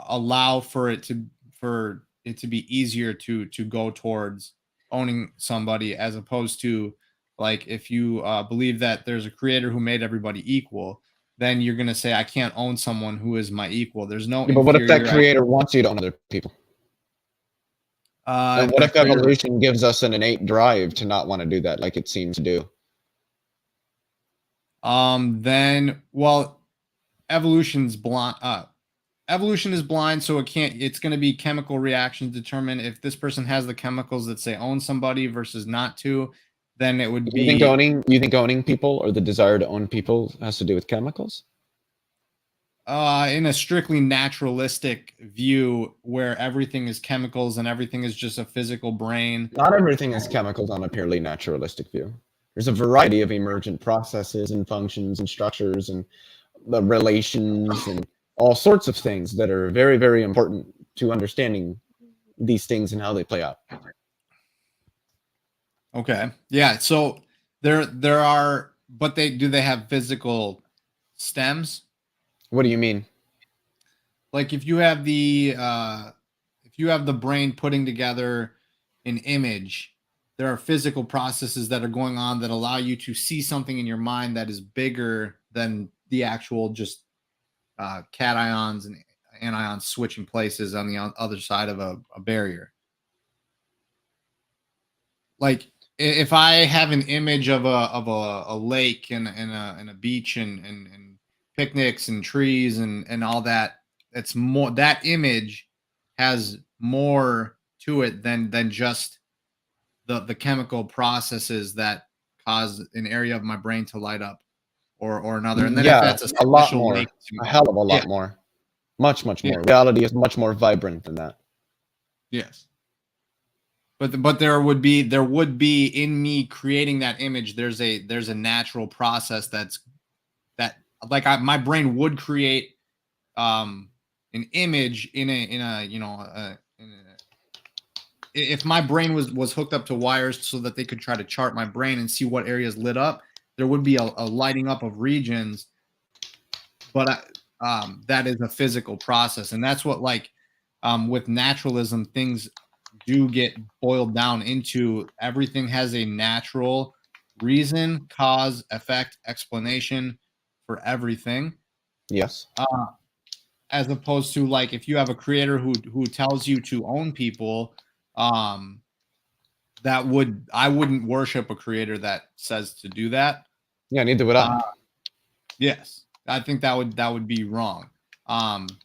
[SPEAKER 2] allow for it to be easier to go towards owning somebody, as opposed to, like, if you believe that there's a creator who made everybody equal, then you're going to say, I can't own someone who is my equal. There's no
[SPEAKER 1] Yeah, but what if that creator wants you to own other people? And what if evolution gives us an innate drive to not want to do that, like it seems to do?
[SPEAKER 2] Then, well, evolution's blind. Evolution is blind, so it's going to be chemical reactions determine if this person has the chemicals that say own somebody versus not to. Then it would be.
[SPEAKER 1] You think owning people or the desire to own people has to do with chemicals?
[SPEAKER 2] In a strictly naturalistic view, where everything is chemicals and everything is just a physical brain.
[SPEAKER 1] Not everything is chemicals on a purely naturalistic view. There's a variety of emergent processes and functions and structures and the relations and all sorts of things that are very, very important to understanding these things and how they play out.
[SPEAKER 2] Okay. Yeah. So there are, but do they have physical stems?
[SPEAKER 1] What do you mean?
[SPEAKER 2] Like if you have the brain putting together an image, there are physical processes that are going on that allow you to see something in your mind that is bigger than the actual just cations and anions switching places on the other side of a barrier. like if I have an image of a lake and a beach and picnics and trees and all that, it's more, that image has more to it than just the chemical processes that cause an area of my brain to light up or another. And then if
[SPEAKER 1] Yeah,
[SPEAKER 2] that's a
[SPEAKER 1] a lot
[SPEAKER 2] special
[SPEAKER 1] more,
[SPEAKER 2] lake,
[SPEAKER 1] a hell of a lot
[SPEAKER 2] yeah,
[SPEAKER 1] more, much more.
[SPEAKER 2] yeah,
[SPEAKER 1] Reality is much more vibrant than that.
[SPEAKER 2] yes. But there would be in me creating that image. There's a natural process that like my brain would create an image in a you know if my brain was hooked up to wires so that they could try to chart my brain and see what areas lit up, there would be a lighting up of regions. But that is a physical process, and that's what like with naturalism things do get boiled down into. Everything has a natural reason, cause, effect, explanation for everything.
[SPEAKER 1] Yes.
[SPEAKER 2] As opposed to like if you have a creator who tells you to own people, um, I wouldn't worship a creator that says to do that.
[SPEAKER 1] Yeah, neither would I.
[SPEAKER 2] Yes, I think that would be wrong.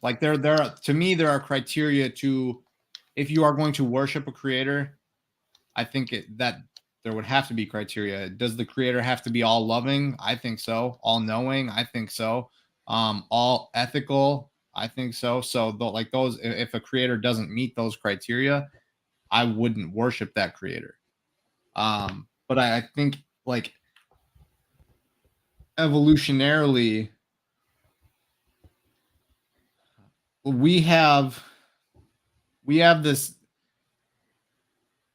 [SPEAKER 2] Like to me there are criteria to, if you are going to worship a creator, I think that there would have to be criteria. Does the creator have to be all loving? I think so. All knowing? I think so. All ethical? I think so. So like those, if a creator doesn't meet those criteria, I wouldn't worship that creator. But I think like evolutionarily, we have this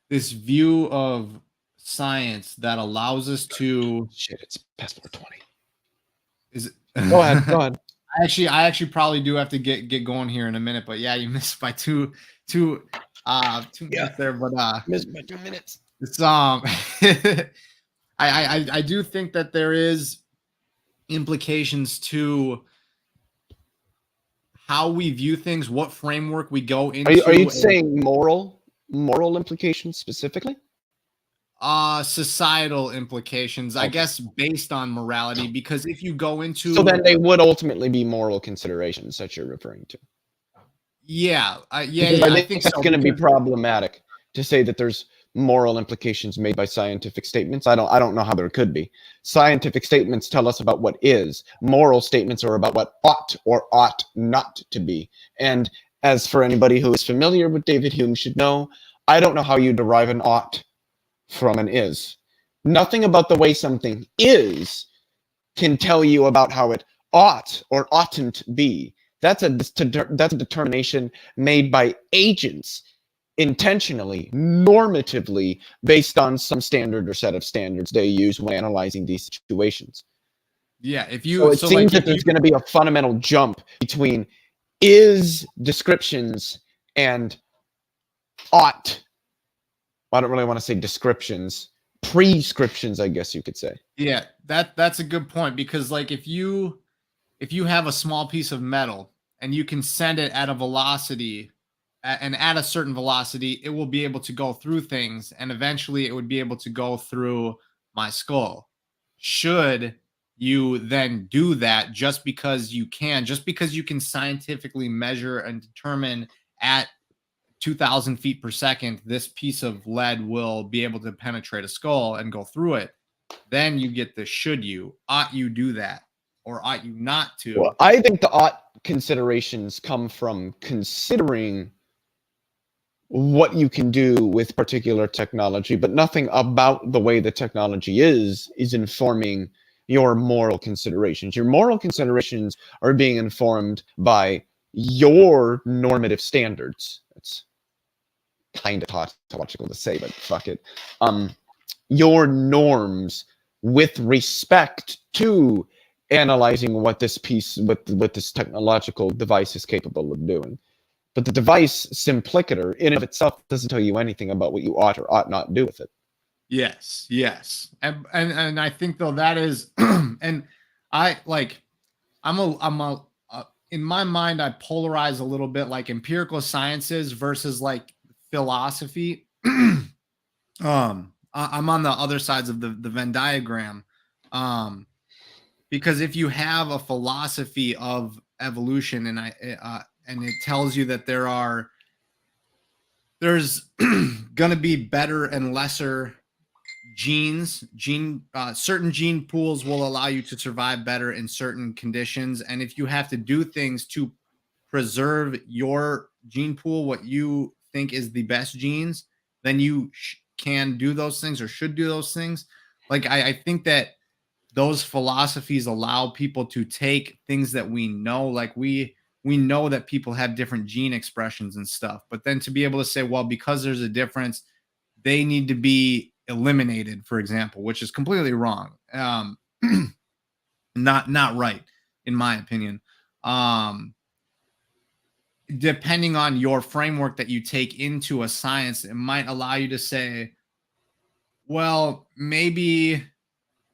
[SPEAKER 2] view of science that allows us to
[SPEAKER 1] Shit, it's past 4:20.
[SPEAKER 2] is it,
[SPEAKER 1] Go ahead. Go ahead.
[SPEAKER 2] I actually probably do have to get going here in a minute, but yeah, you missed by two minutes there, but
[SPEAKER 1] Missed by 2 minutes.
[SPEAKER 2] it's I do think that there is implications to how we view things, what framework we go into.
[SPEAKER 1] Are you saying moral implications specifically?
[SPEAKER 2] Societal implications, I
[SPEAKER 1] Okay.
[SPEAKER 2] guess, based on morality, because if you go into,
[SPEAKER 1] So then they would ultimately be moral considerations that you're referring to.
[SPEAKER 2] yeah,
[SPEAKER 1] I think that's
[SPEAKER 2] so,
[SPEAKER 1] going to be problematic to say that there's moral implications made by scientific statements. I don't know how there could be. Scientific statements tell us about what is. Moral statements are about what ought or ought not to be. And as for anybody who is familiar with David Hume should know, I don't know how you derive an ought from an is. Nothing about the way something is can tell you about how it ought or oughtn't be. That's a determination made by agents intentionally, normatively, based on some standard or set of standards they use when analyzing these situations.
[SPEAKER 2] yeah, if
[SPEAKER 1] So
[SPEAKER 2] you
[SPEAKER 1] it seems that there's going to be a fundamental jump between is descriptions and ought. I don't really want to say descriptions, prescriptions, I guess you could say.
[SPEAKER 2] yeah, that's a good point, because like if you have a small piece of metal and you can send it at a velocity, and at a certain velocity, it will be able to go through things, and eventually it would be able to go through my skull. Should you then do that just because you can scientifically measure and determine at 2,000 feet per second, this piece of lead will be able to penetrate a skull and go through it? Then you get the should you, ought you do that, or ought you not to?
[SPEAKER 1] Well, I think the ought considerations come from considering what you can do with particular technology, but nothing about the way the technology is informing your moral considerations. Your moral considerations are being informed by your normative standards. It's kind of tautological to say, but fuck it. Your norms with respect to analyzing what this technological device is capable of doing. But the device simplicator in and of itself doesn't tell you anything about what you ought or ought not do with it.
[SPEAKER 2] Yes, and I think though that is, and I like, I'm a in my mind I polarize a little bit, like empirical sciences versus like philosophy. I'm on the other sides of the Venn diagram. Because if you have a philosophy of evolution and it tells you that there's going to be better and lesser genes, certain gene pools will allow you to survive better in certain conditions. And if you have to do things to preserve your gene pool, what you think is the best genes, then you can do those things or should do those things. Like, I think that those philosophies allow people to take things that we know, like we know that people have different gene expressions and stuff, but then to be able to say, well, because there's a difference, they need to be eliminated, for example, which is completely wrong. Not right, in my opinion. Depending on your framework that you take into a science, it might allow you to say, well, maybe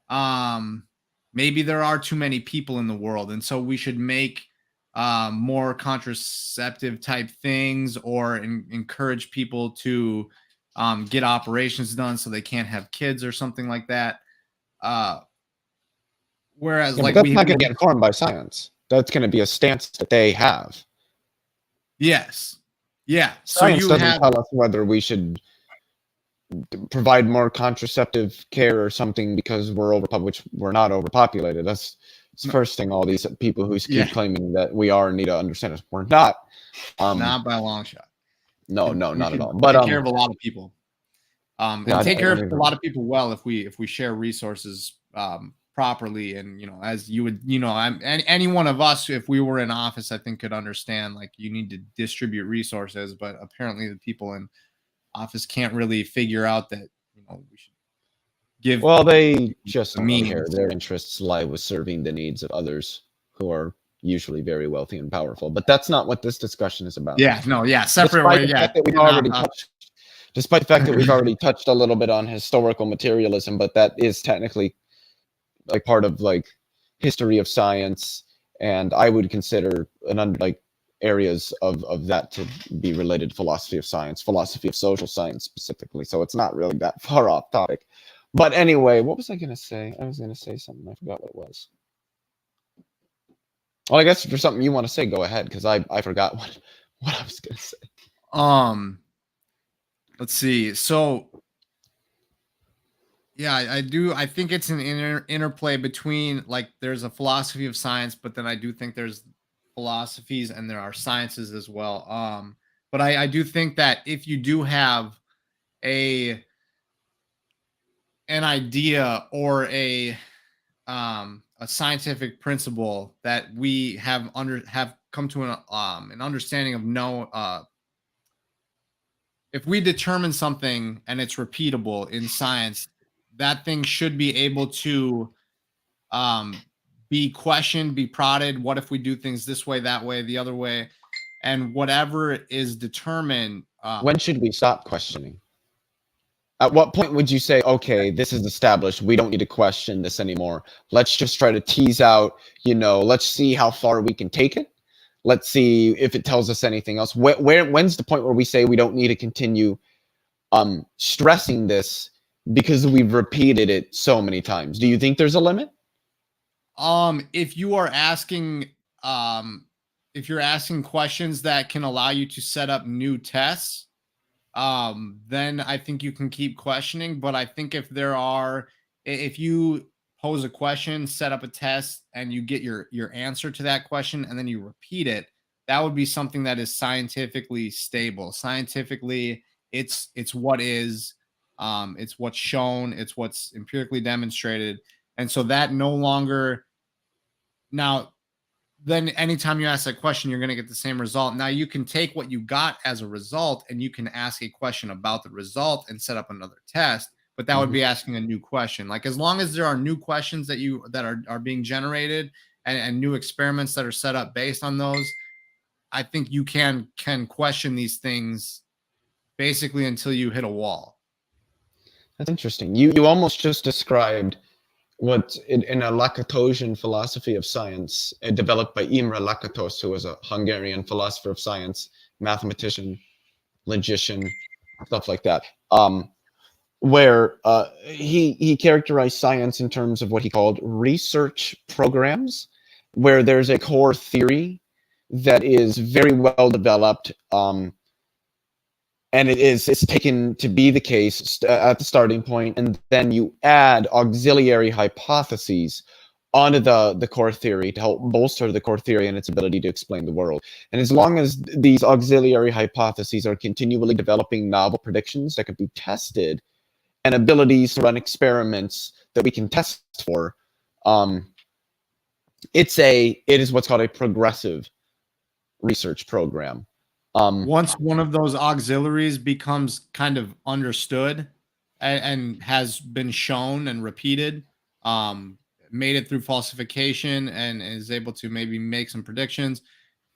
[SPEAKER 2] there are too many people in the world, and so we should make more contraceptive type things, or encourage people to get operations done so they can't have kids or something like that. Whereas, like,
[SPEAKER 1] that's not going to get informed by science. That's going to be a stance that they have.
[SPEAKER 2] Yes. Yeah.
[SPEAKER 1] Science doesn't tell us whether we should provide more contraceptive care or something because which we're not overpopulated. That's the first thing all these people who keep claiming that we are need to understand is we're not.
[SPEAKER 2] Not by a long shot.
[SPEAKER 1] No, not at all.
[SPEAKER 2] But take care of a lot of people. And take care of a lot of people well if we share resources properly. And as you would, any one of us, if we were in office, I think could understand, like, you need to distribute resources, but apparently the people in office can't really figure out that we should give.
[SPEAKER 1] Well, they just don't care. Their interests lie with serving the needs of others who are usually very wealthy and powerful. But that's not what this discussion is about.
[SPEAKER 2] Separate way.
[SPEAKER 1] Despite the fact that we've already touched a little bit on historical materialism, but that is technically like part of like history of science, and I would consider areas of that to be related to philosophy of science, philosophy of social science specifically. So it's not really that far off topic. But anyway, what was I going to say? I was going to say something. I forgot what it was. Well, I guess if there's something you want to say, go ahead, because I forgot what I was going to say.
[SPEAKER 2] Let's see. So, yeah, I do. I think it's an interplay between, like, there's a philosophy of science, but then I do think there's philosophies and there are sciences as well. But I do think that if you do have an idea or a scientific principle that we have come to an understanding of, if we determine something and it's repeatable in science, that thing should be able to be questioned, be prodded. What if we do things this way, that way, the other way? And whatever is determined.
[SPEAKER 1] When should we stop questioning? At what point would you say, okay, this is established, we don't need to question this anymore. Let's just try to tease out, let's see how far we can take it. Let's see if it tells us anything else. When's the point where we say we don't need to continue stressing this because we've repeated it so many times? Do you think there's a limit?
[SPEAKER 2] If you are asking, if you're asking questions that can allow you to set up new tests, then I think you can keep questioning. But I think if you pose a question, set up a test, and you get your answer to that question, and then you repeat it, that would be something that is scientifically stable. Scientifically, it's what is, it's what's shown, it's what's empirically demonstrated. And so that no longer, now, then anytime you ask that question, you're going to get the same result. Now you can take what you got as a result and you can ask a question about the result and set up another test, but that would be asking a new question. Like, as long as there are new questions that are being generated and new experiments that are set up based on those, I think you can question these things basically until you hit a wall.
[SPEAKER 1] That's interesting. You almost just described what in a Lakatosian philosophy of science developed by Imre Lakatos, who was a Hungarian philosopher of science, mathematician, logician, stuff like that. where he characterized science in terms of what he called research programs, where there's a core theory that is very well developed, and it's taken to be the case at the starting point, and then you add auxiliary hypotheses onto the core theory to help bolster the core theory and its ability to explain the world. And as long as these auxiliary hypotheses are continually developing novel predictions that can be tested and abilities to run experiments that we can test for, it is what's called a progressive research program.
[SPEAKER 2] Once one of those auxiliaries becomes kind of understood and has been shown and repeated, made it through falsification and is able to maybe make some predictions,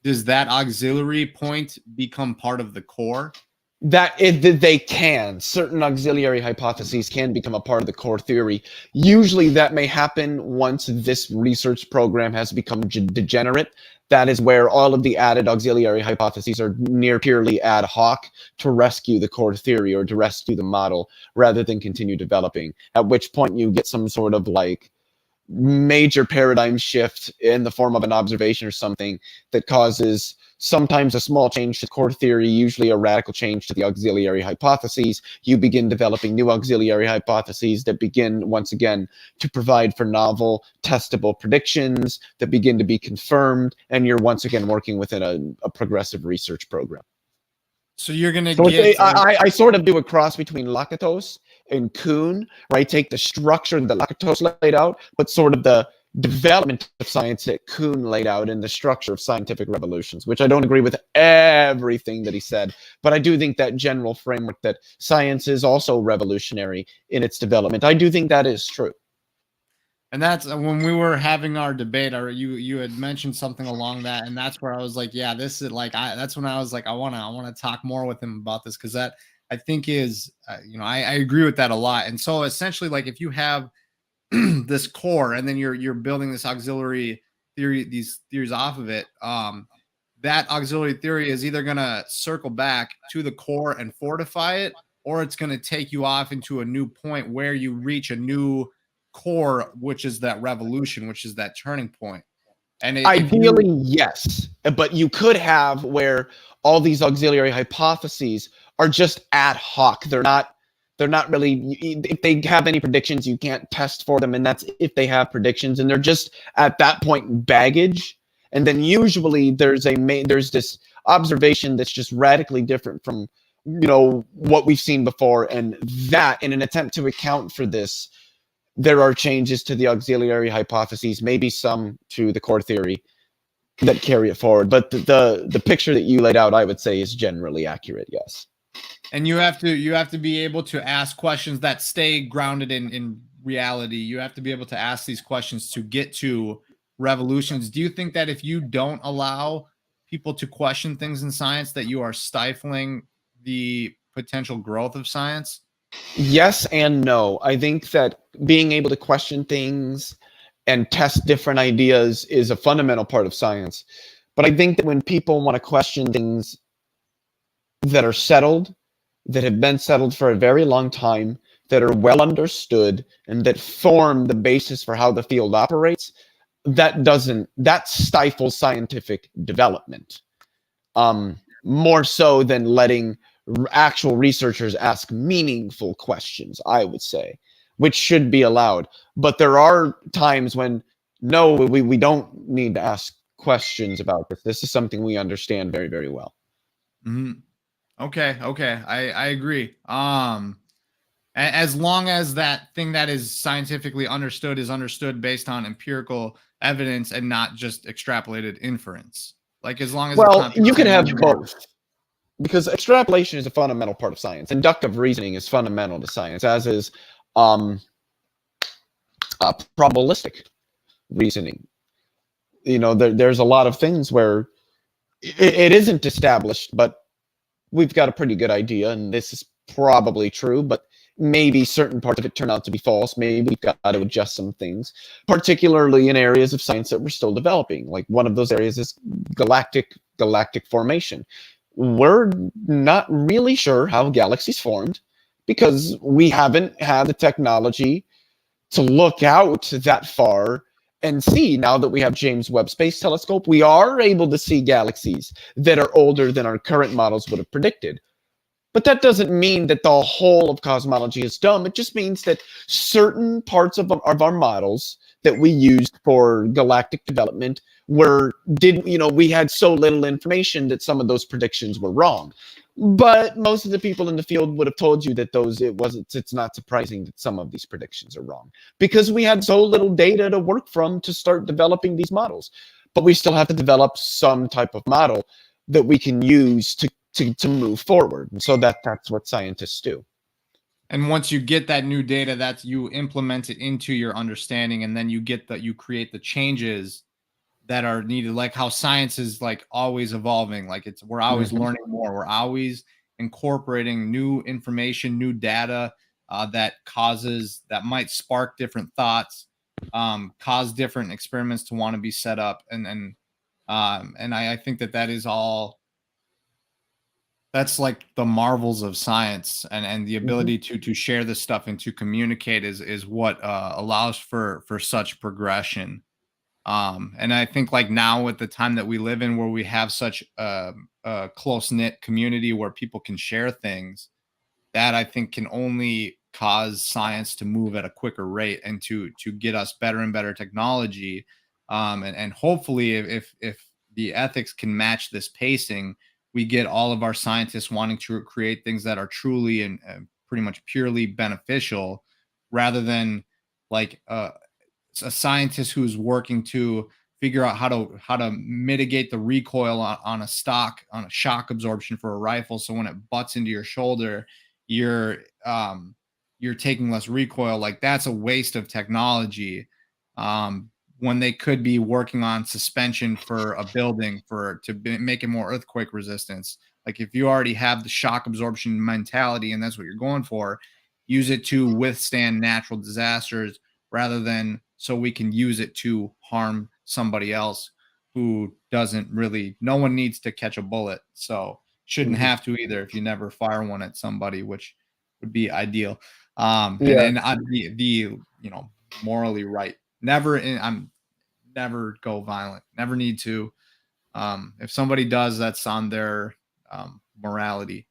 [SPEAKER 2] does that auxiliary point become part of the core?
[SPEAKER 1] They can. Certain auxiliary hypotheses can become a part of the core theory. Usually that may happen once this research program has become degenerate. That is where all of the added auxiliary hypotheses are near purely ad hoc to rescue the core theory or to rescue the model rather than continue developing, at which point you get some sort of like major paradigm shift in the form of an observation or something that causes sometimes a small change to core theory, usually a radical change to the auxiliary hypotheses. You begin developing new auxiliary hypotheses that begin, once again, to provide for novel, testable predictions that begin to be confirmed, and you're once again working within a progressive research program.
[SPEAKER 2] So you're going to
[SPEAKER 1] So
[SPEAKER 2] get...
[SPEAKER 1] I sort of do a cross between Lakatos and Kuhn, where I take the structure that Lakatos laid out, but sort of the development of science that Kuhn laid out in the structure of scientific revolutions, which I don't agree with everything that he said, but I do think that general framework that science is also revolutionary in its development, I do think that is true.
[SPEAKER 2] And that's when we were having our debate, or you had mentioned something along that, and that's where I was like, yeah, this is like, that's when I was like, I want to talk more with him about this, because that I think is, I agree with that a lot. And so essentially, like, if you have this core and then you're building this auxiliary theory, these theories off of it, that auxiliary theory is either going to circle back to the core and fortify it, or it's going to take you off into a new point where you reach a new core, which is that revolution, which is that turning point. And
[SPEAKER 1] ideally, yes, but you could have where all these auxiliary hypotheses are just ad hoc. They're not really, if they have any predictions, you can't test for them, and that's if they have predictions, and they're just at that point baggage. And then usually there's this observation that's just radically different from what we've seen before, and that in an attempt to account for this, there are changes to the auxiliary hypotheses, maybe some to the core theory that carry it forward. But the picture that you laid out, I would say, is generally accurate, yes.
[SPEAKER 2] And you have to be able to ask questions that stay grounded in reality. You have to be able to ask these questions to get to revolutions. Do you think that if you don't allow people to question things in science, that you are stifling the potential growth of science?
[SPEAKER 1] Yes and no. I think that being able to question things and test different ideas is a fundamental part of science. But I think that when people want to question things that are settled, that have been settled for a very long time, that are well understood, and that form the basis for how the field operates, that stifles scientific development. More so than letting actual researchers ask meaningful questions, I would say, which should be allowed. But there are times when, no, we don't need to ask questions about this. This is something we understand very, very well.
[SPEAKER 2] Mm-hmm. Okay. I agree. As long as that thing that is scientifically understood is understood based on empirical evidence and not just extrapolated inference. Like, as long as
[SPEAKER 1] you can have both. Because extrapolation is a fundamental part of science. Inductive reasoning is fundamental to science, as is probabilistic reasoning. There's a lot of things where it isn't established, but we've got a pretty good idea, and this is probably true, but maybe certain parts of it turn out to be false. Maybe we've got to adjust some things, particularly in areas of science that we're still developing. Like, one of those areas is galactic formation. We're not really sure how galaxies formed, because we haven't had the technology to look out that far and see. Now that we have James Webb Space Telescope, we are able to see galaxies that are older than our current models would have predicted. But that doesn't mean that the whole of cosmology is dumb. It just means that certain parts of our models that we used for galactic development we had so little information that some of those predictions were wrong. But most of the people in the field would have told you that it's not surprising that some of these predictions are wrong, because we had so little data to work from to start developing these models. But we still have to develop some type of model that we can use to move forward. And so that's what scientists do.
[SPEAKER 2] And once you get that new data, that's you implement it into your understanding, and then you create the changes that are needed, like how science is like always evolving. Like we're always learning more. We're always incorporating new information, new data that might spark different thoughts, cause different experiments to want to be set up. And I think that is all. That's like the marvels of science, and the ability to share this stuff and to communicate is what allows for such progression. And I think like now at the time that we live in, where we have such a close-knit community where people can share things, that I think can only cause science to move at a quicker rate and to get us better and better technology. And hopefully if the ethics can match this pacing, we get all of our scientists wanting to create things that are truly and pretty much purely beneficial, rather than like a scientist who's working to figure out how to mitigate the recoil on a shock absorption for a rifle, so when it butts into your shoulder, you're taking less recoil. Like, that's a waste of technology, when they could be working on suspension for a building make it more earthquake resistance. Like, if you already have the shock absorption mentality and that's what you're going for, use it to withstand natural disasters, rather than so we can use it to harm somebody else who no one needs to catch a bullet. So shouldn't have to either if you never fire one at somebody, which would be ideal. And I'd be morally right. I'm never go violent. Never need to. If somebody does, that's on their morality.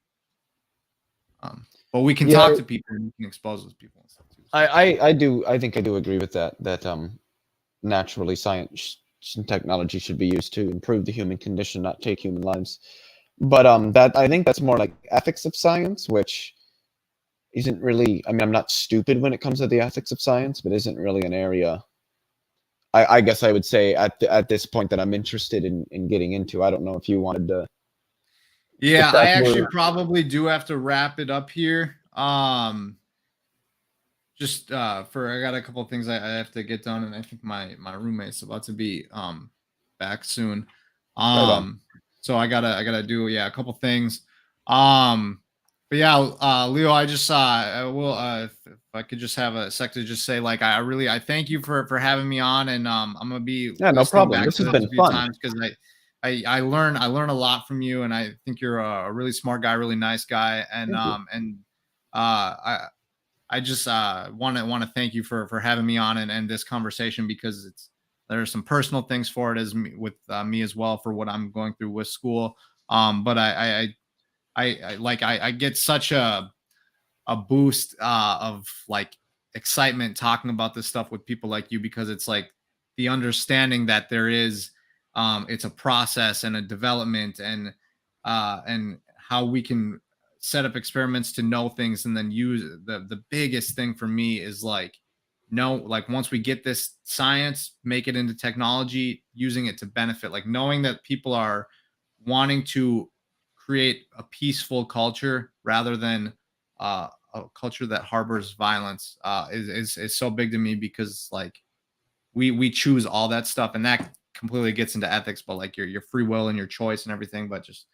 [SPEAKER 2] But we can talk to people and we can expose those people and stuff too.
[SPEAKER 1] I think I do agree with that naturally science and technology should be used to improve the human condition, not take human lives. But that I think that's more like ethics of science, which isn't really, I mean, I'm not stupid when it comes to the ethics of science, but isn't really an area I guess I would say at this point that I'm interested in getting into. I don't know if you wanted to.
[SPEAKER 2] Yeah, I actually probably do have to wrap it up here. Just I got a couple of things I have to get done, and I think my roommate's about to be back soon. So I gotta do a couple things. But yeah, Leo, I just I will if I could just have a sec to just say, like, I thank you for having me on, and I'm gonna be
[SPEAKER 1] no problem. This has been fun
[SPEAKER 2] because I learn a lot from you, and I think you're a really smart guy, really nice guy, and I just want to thank you for having me on and this conversation, because there are some personal things for it with me as well, for what I'm going through with school. But I get such a boost of like excitement talking about this stuff with people like you, because it's like the understanding that there is it's a process and a development, and how we can set up experiments to know things, and then use the biggest thing for me is like once we get this science, make it into technology, using it to benefit, like knowing that people are wanting to create a peaceful culture rather than a culture that harbors violence is so big to me, because like we choose all that stuff, and that completely gets into ethics, but like your free will and your choice and everything. But just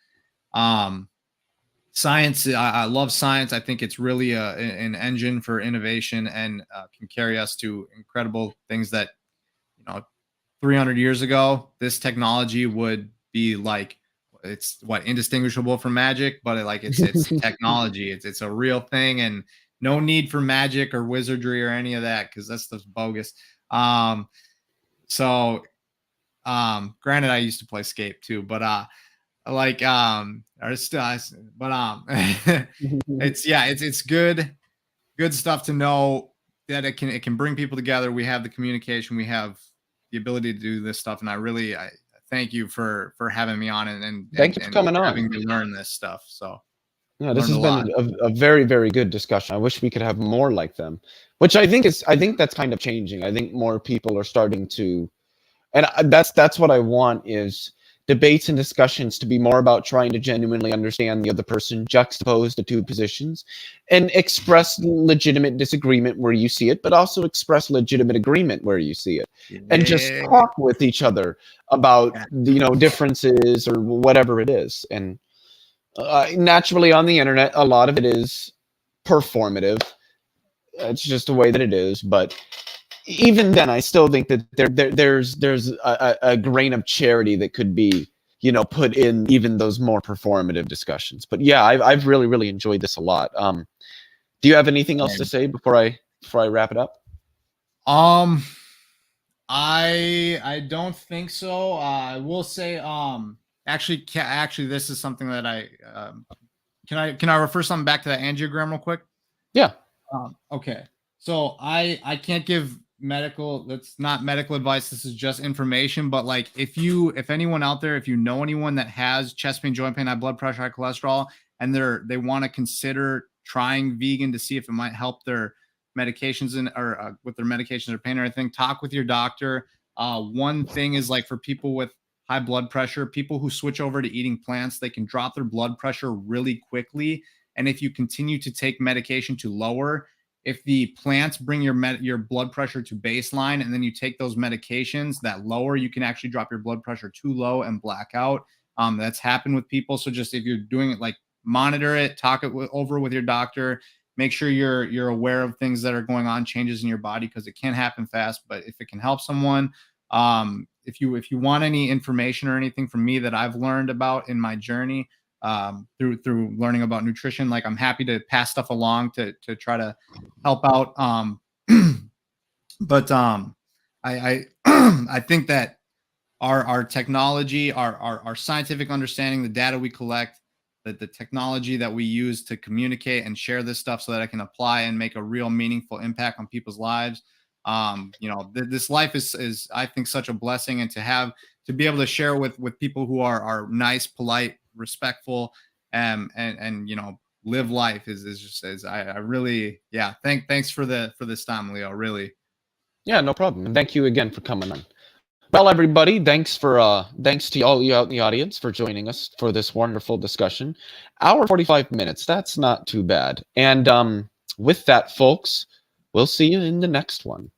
[SPEAKER 2] science, I love science. I think it's really an engine for innovation, and can carry us to incredible things that 300 years ago this technology would be like it's what, indistinguishable from magic, but it's technology. It's a real thing, and no need for magic or wizardry or any of that, because that stuff's bogus. So granted, I used to play Scape too, but it's good stuff to know that it can bring people together. We have the communication, we have the ability to do this stuff, and I thank you for having me on and
[SPEAKER 1] thank you for coming on,
[SPEAKER 2] having me learn this stuff. So
[SPEAKER 1] yeah, this has been a very, very good discussion. I wish we could have more like them, which I think that's kind of changing. I think more people are starting to, and that's what I want, is debates and discussions to be more about trying to genuinely understand the other person, juxtapose the two positions, and express legitimate disagreement where you see it, but also express legitimate agreement where you see it, and just talk with each other about differences or whatever it is. And naturally, on the internet, a lot of it is performative. It's just the way that it is. But even then, I still think that there's a grain of charity that could be, put in even those more performative discussions. But yeah, I've really, really enjoyed this a lot. Do you have anything else to say before I wrap it up?
[SPEAKER 2] I don't think so. I will say, actually, this is something that I can I refer something back to that angiogram real quick?
[SPEAKER 1] Yeah.
[SPEAKER 2] Okay. So I can't give that's not medical advice. This is just information. But like, if anyone out there, if you know anyone that has chest pain, joint pain, high blood pressure, high cholesterol, and they want to consider trying vegan to see if it might help their medications or with their medications or pain or anything, talk with your doctor. One thing is, like, for people with high blood pressure, people who switch over to eating plants, they can drop their blood pressure really quickly. And if you continue to take medication to lower, if the plants bring your blood pressure to baseline, and then you take those medications that lower, you can actually drop your blood pressure too low and black out. That's happened with people. So just, if you're doing it, like, monitor it, talk it over with your doctor. Make sure you're aware of things that are going on, changes in your body, because it can happen fast. But if it can help someone, if you want any information or anything from me that I've learned about in my journey, through learning about nutrition, like, I'm happy to pass stuff along to try to help out. But I I think that our technology, our scientific understanding, the data we collect, the technology that we use to communicate and share this stuff so that I can apply and make a real meaningful impact on people's lives. This life is I think such a blessing, and to be able to share with people who are nice, polite, respectful, and live life is I really, thanks for this time, Leo, really.
[SPEAKER 1] Yeah, no problem. And thank you again for coming on. Well, everybody, thanks to all you out in the audience for joining us for this wonderful discussion. Hour 45 minutes, that's not too bad. And with that, folks, we'll see you in the next one.